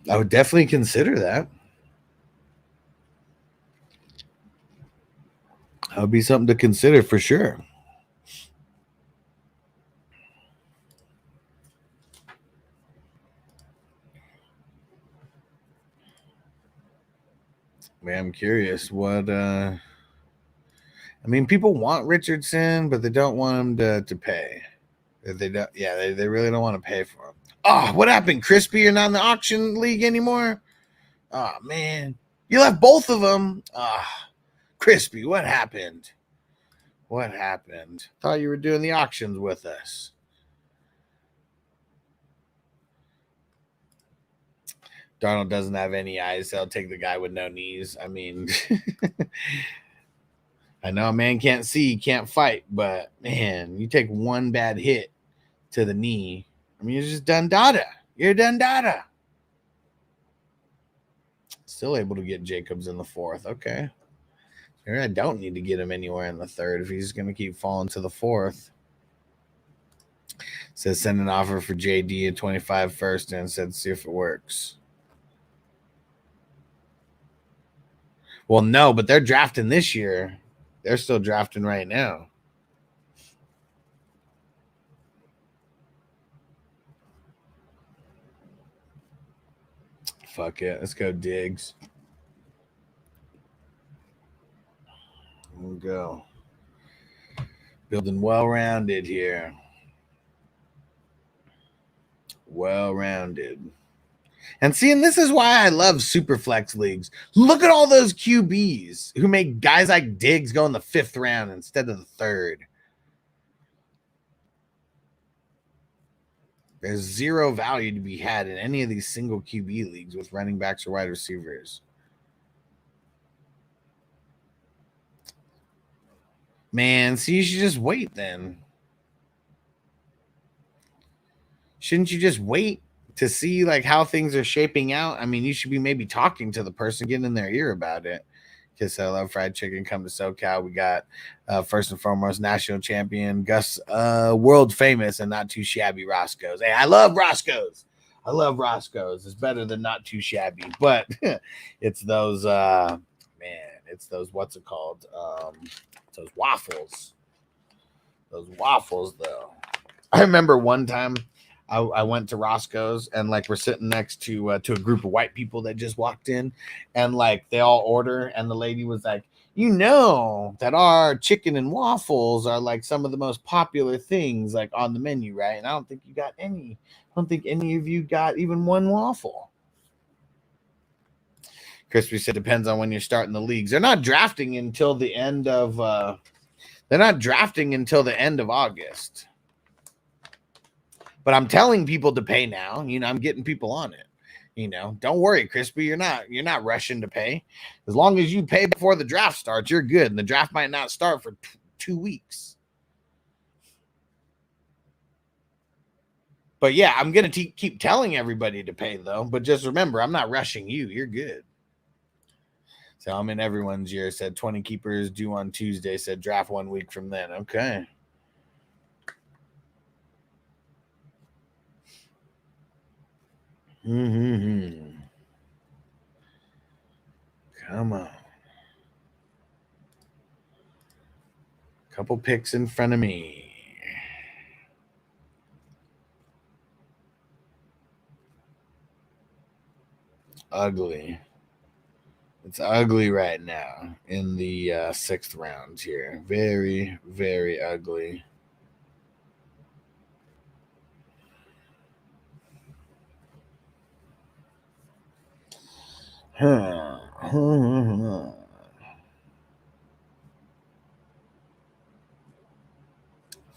Speaker 10: I would definitely consider that. That would be something to consider for sure. Man, I'm curious what I mean, people want Richardson, but they don't want him to pay. They don't, yeah, they really don't want to pay for him. Oh, what happened, Crispy? You're not in the auction league anymore? Oh, man. You left both of them. Crispy, what happened? What happened? Thought you were doing the auctions with us. Darnold doesn't have any eyes, so I'll take the guy with no knees. I mean, I know a man can't see, can't fight, but, man, you take one bad hit to the knee. I mean, you're just done data. You're done data. Still able to get Jacobs in the fourth. Okay. I don't need to get him anywhere in the third if he's going to keep falling to the fourth. Says send an offer for JD at 25 first and said see if it works. Well, no, but they're drafting this year. They're still drafting right now. Fuck it. Let's go Diggs. There we go. Building well-rounded here. Well-rounded. And see, and this is why I love super flex leagues. Look at all those QBs who make guys like Diggs go in the 5th round instead of the 3rd. There's zero value to be had in any of these single QB leagues with running backs or wide receivers. Man, see, you should just wait then. Shouldn't you just wait to see like how things are shaping out? I mean, you should be maybe talking to the person, getting in their ear about it. Because I love fried chicken. Come to SoCal. We got first and foremost national champion Gus, world famous and not too shabby Roscoe's. Hey, I love Roscoe's. I love Roscoe's. It's better than not too shabby, but it's those man. It's those what's it called? It's those waffles. Those waffles, though. I remember one time I went to Roscoe's and like we're sitting next to a group of white people that just walked in, and like they all order, and the lady was like, you know that our chicken and waffles are like some of the most popular things like on the menu, right? And I don't think you got any. I don't think any of you got even one waffle. Crispy said depends on when you're starting the leagues. They're not drafting until the end of August. But I'm telling people to pay now. You know, I'm getting people on it. You know, don't worry, Crispy. You're not rushing to pay. As long as you pay before the draft starts, you're good. And the draft might not start for 2 weeks. But yeah, I'm gonna keep telling everybody to pay though. But just remember, I'm not rushing you. You're good. So I'm in everyone's year. Said 20 keepers due on Tuesday. Said draft 1 week from then. Okay. Come on. Couple picks in front of me. Ugly. It's ugly right now in the 6th round here. Very, very ugly.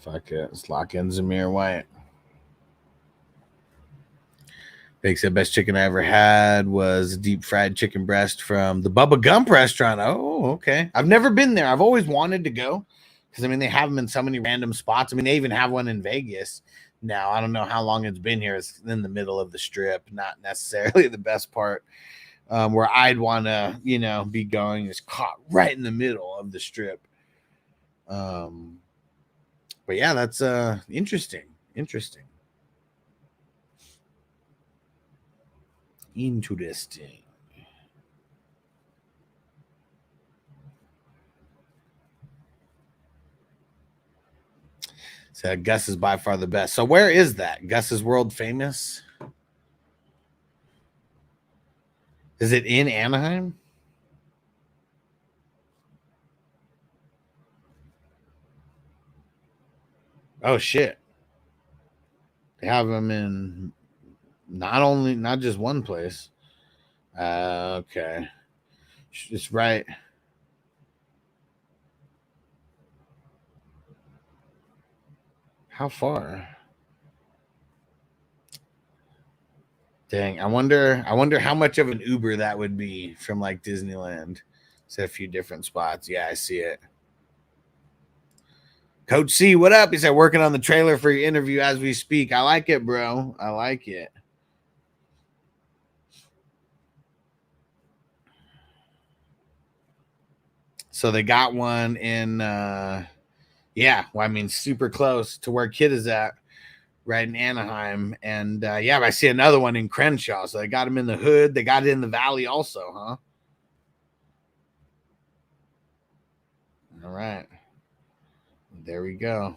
Speaker 10: Fuck it. Let's lock in Zamir White. Big said best chicken I ever had was deep fried chicken breast from the Bubba Gump restaurant. Oh, okay. I've never been there. I've always wanted to go because, I mean, they have them in so many random spots. I mean, they even have one in Vegas now. I don't know how long it's been here. It's in the middle of the Strip, not necessarily the best part where I'd want to, you know, be going. Is caught right in the middle of the Strip. But yeah, that's interesting. Interesting. So Gus is by far the best. So where is that? Gus is world famous? Is it in Anaheim? Oh shit. They have them in not just one place. Okay. It's right. How far? Dang, I wonder how much of an Uber that would be from like Disneyland. It's a few different spots. Yeah, I see it. Coach C, what up? He said working on the trailer for your interview as we speak. I like it, bro. I like it. So they got one in yeah, well, I mean, super close to where Kid is at, right in Anaheim. And yeah, I see another one in Crenshaw. So they got him in the hood. They got it in the valley also, huh? All right. There we go.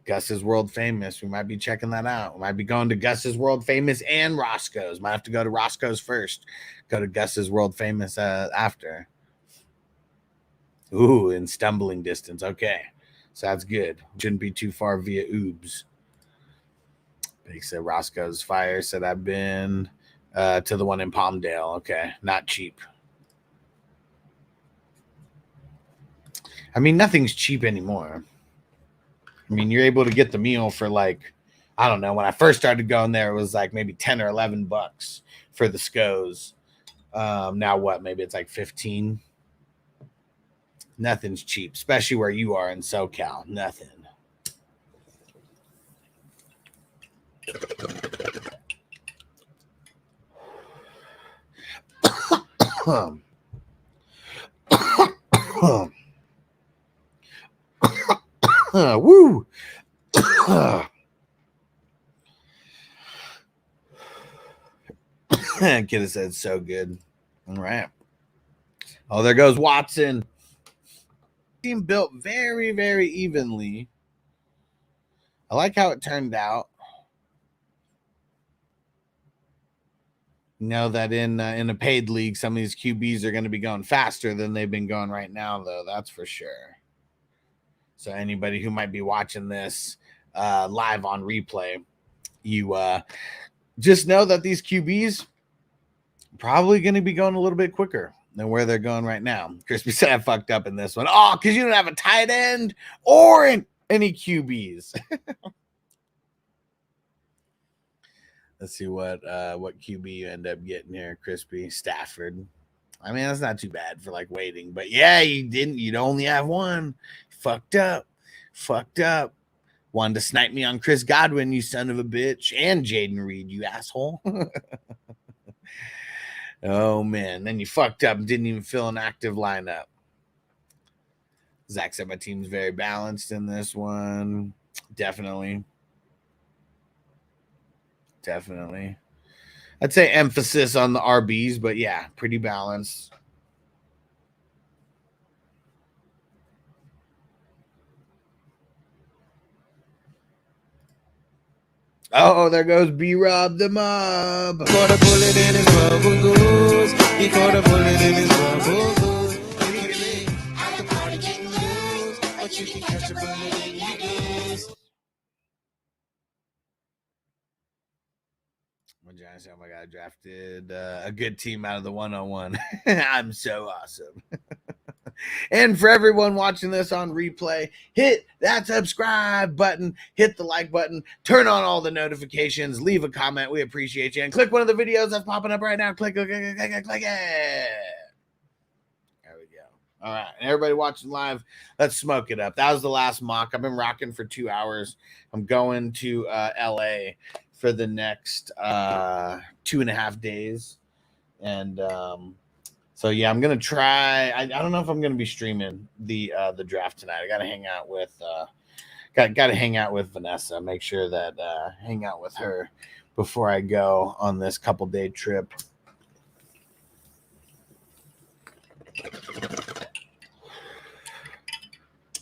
Speaker 10: Gus is world famous. We might be checking that out. We might be going to Gus's world famous and Roscoe's. Might have to go to Roscoe's first. Go to Gus's world famous after. Ooh, in stumbling distance. Okay. So that's good. Shouldn't be too far via Oobs. He said Roscoe's fire. Said I've been to the one in Palmdale. Okay. Not cheap. I mean, nothing's cheap anymore. I mean, you're able to get the meal for like, I don't know. When I first started going there, it was like maybe 10 or 11 bucks for the SCOs. Now what? Maybe it's like 15. Nothing's cheap, especially where you are in SoCal. Nothing. Woo! Kid said so good. All right. Oh, there goes Watson. Team built very, very evenly. I like how it turned out. You know that in a paid league, some of these QBs are going to be going faster than they've been going right now, though. That's for sure. So anybody who might be watching this live on replay, you just know that these QBs probably going to be going a little bit quicker than where they're going right now. Crispy said I fucked up in this one. Oh, because you don't have a tight end or any QBs. Let's see what QB you end up getting here, Crispy. Stafford. I mean, that's not too bad for like waiting, but yeah, you'd only have one. Fucked up. Wanted to snipe me on Chris Godwin, you son of a bitch, and Jaden Reed, you asshole. Oh man, then you fucked up and didn't even fill an active lineup. Zach said my team's very balanced in this one. Definitely. I'd say emphasis on the RBs, but yeah, pretty balanced. Oh, there goes B-Rob the Mob.
Speaker 3: Caught a bullet in his bubble goose. He caught a bullet in his bubble goose. You can be at the party getting loose, but you can catch a bullet in your goose.
Speaker 10: When Giants say, oh my God, drafted a good team out of the 101. I'm so awesome. And for everyone watching this on replay, hit that subscribe button, hit the like button, turn on all the notifications, leave a comment. We appreciate you. And click one of the videos that's popping up right now. Click it. There we go. All right. And everybody watching live, let's smoke it up. That was the last mock. I've been rocking for 2 hours. I'm going to LA for the next 2.5 days. And so yeah, I'm gonna try. I don't know if I'm gonna be streaming the draft tonight. I gotta hang out with Vanessa. Make sure that hang out with her before I go on this couple-day trip.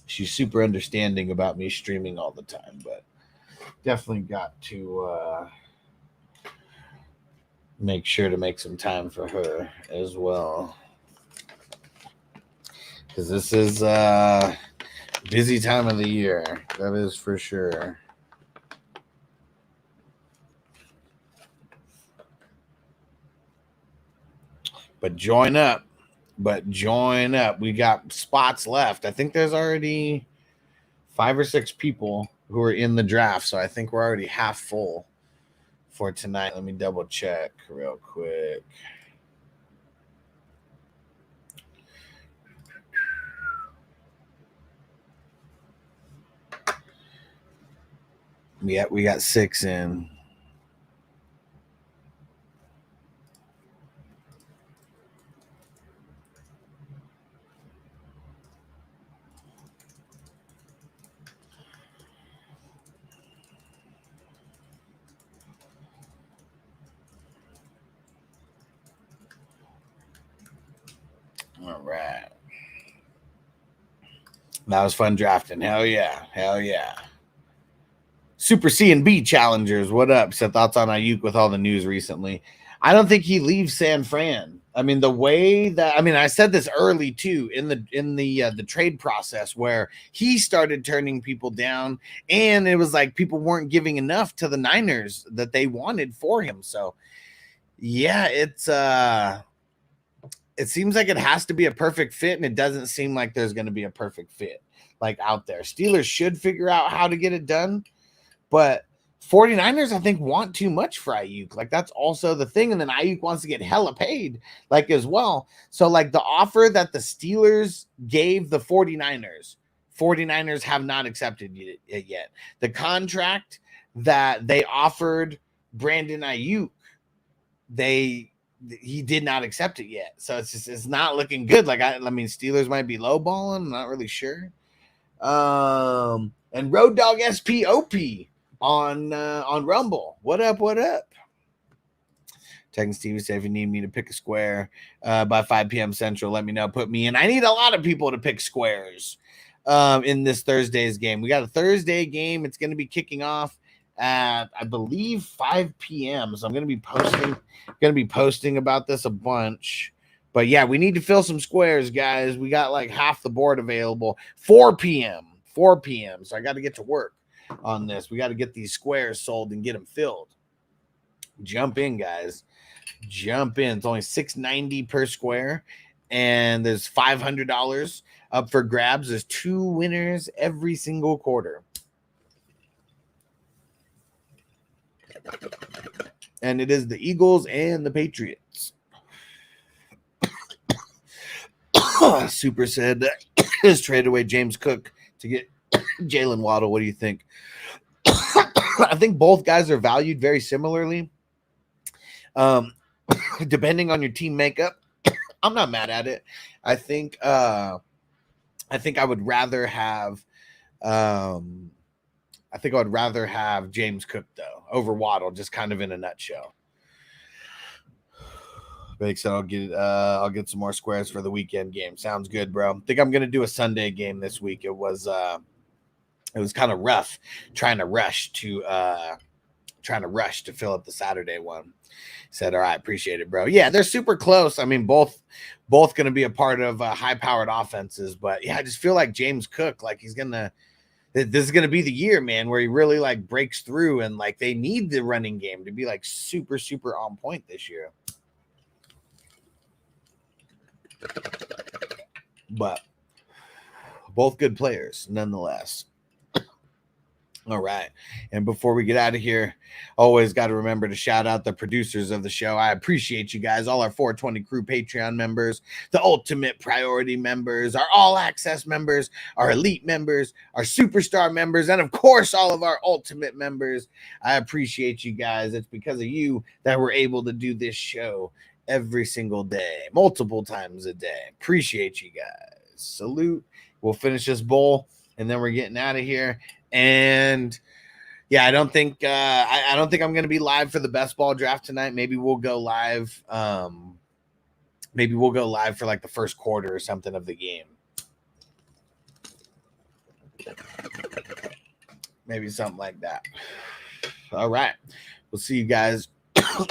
Speaker 10: She's super understanding about me streaming all the time, but definitely got to make sure to make some time for her as well, because this is a busy time of the year. That is for sure. But join up. We got spots left. I think there's already 5 or 6 people who are in the draft, so I think we're already half full for tonight. Let me double check real quick. Yeah, we got 6 in. All right. That was fun drafting. Hell yeah. Super C and B challengers. What up? So thoughts on Ayuk with all the news recently? I don't think he leaves San Fran. I mean, the way that I said this early too in the trade process where he started turning people down, and it was like people weren't giving enough to the Niners that they wanted for him. So yeah, it seems like it has to be a perfect fit, and it doesn't seem like there's going to be a perfect fit like out there. Steelers should figure out how to get it done, but 49ers, I think, want too much for Ayuk. Like, that's also the thing. And then Ayuk wants to get hella paid, like, as well. So, like, the offer that the Steelers gave the 49ers have not accepted it yet. The contract that they offered Brandon Ayuk, he did not accept it yet. So it's not looking good. Like, I mean, Steelers might be lowballing. I'm not really sure. And Road Dog SPOP on Rumble. What up? Texting Stevie said, if you need me to pick a square by 5 p.m. Central, let me know. Put me in. I need a lot of people to pick squares in this Thursday's game. We got a Thursday game. It's going to be kicking off at, I believe, 5 p.m. So I'm going to be posting about this a bunch. But yeah, we need to fill some squares, guys. We got like half the board available. 4 p.m. So I got to get to work on this. We got to get these squares sold and get them filled. Jump in, guys. Jump in. It's only $6.90 per square, and there's $500 up for grabs. There's 2 winners every single quarter. And it is the Eagles and the Patriots. Super said has traded away James Cook to get Jalen Waddle. What do you think? I think both guys are valued very similarly. Depending on your team makeup, I'm not mad at it. I think I would rather have James Cook though over Waddle, just kind of in a nutshell. Big said I'll get some more squares for the weekend game. Sounds good, bro. I think I'm gonna do a Sunday game this week. It was kind of rough trying to rush to fill up the Saturday one. Said, all right, appreciate it, bro. Yeah, they're super close. I mean, both going to be a part of high-powered offenses. But, yeah, I just feel like James Cook, like this is going to be the year, man, where he really, like, breaks through. And, like, they need the running game to be, like, super, super on point this year. But both good players, nonetheless. All right. And before we get out of here, always got to remember to shout out the producers of the show. I appreciate you guys, all our 420 Crew Patreon members, the Ultimate Priority members, our All Access members, our Elite members, our Superstar members, and of course, all of our Ultimate members. I appreciate you guys. It's because of you that we're able to do this show every single day, multiple times a day. Appreciate you guys. Salute. We'll finish this bowl, and then we're getting out of here. And yeah, I don't think I'm going to be live for the best ball draft tonight. Maybe we'll go live. For like the first quarter or something of the game. Maybe something like that. All right. We'll see you guys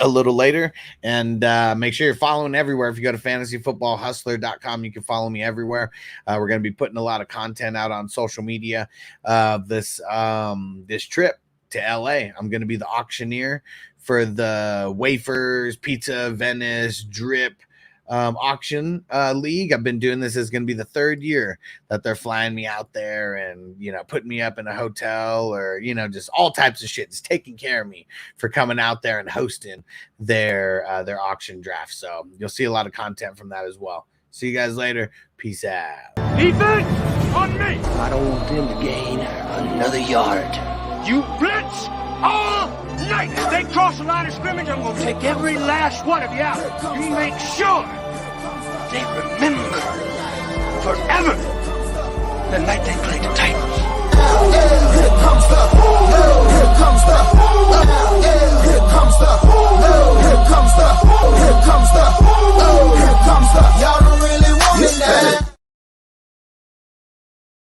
Speaker 10: a little later, and make sure you're following everywhere. If you go to fantasyfootballhustler.com, you can follow me everywhere. We're going to be putting a lot of content out on social media. This trip to LA, I'm going to be the auctioneer for the Wafers, Pizza, Venice, Drip auction league. I've been doing this. Is going to be the 3rd year that they're flying me out there and, putting me up in a hotel or, just all types of shit. Just taking care of me for coming out there and hosting their auction draft. So you'll see a lot of content from that as well. See you guys later. Peace out.
Speaker 6: Defense on me.
Speaker 5: I don't want them to gain another yard.
Speaker 6: You blitz all night. If they cross the line of scrimmage, I'm going to take every last one of you out. You make sure they remember forever the night they played the Titans.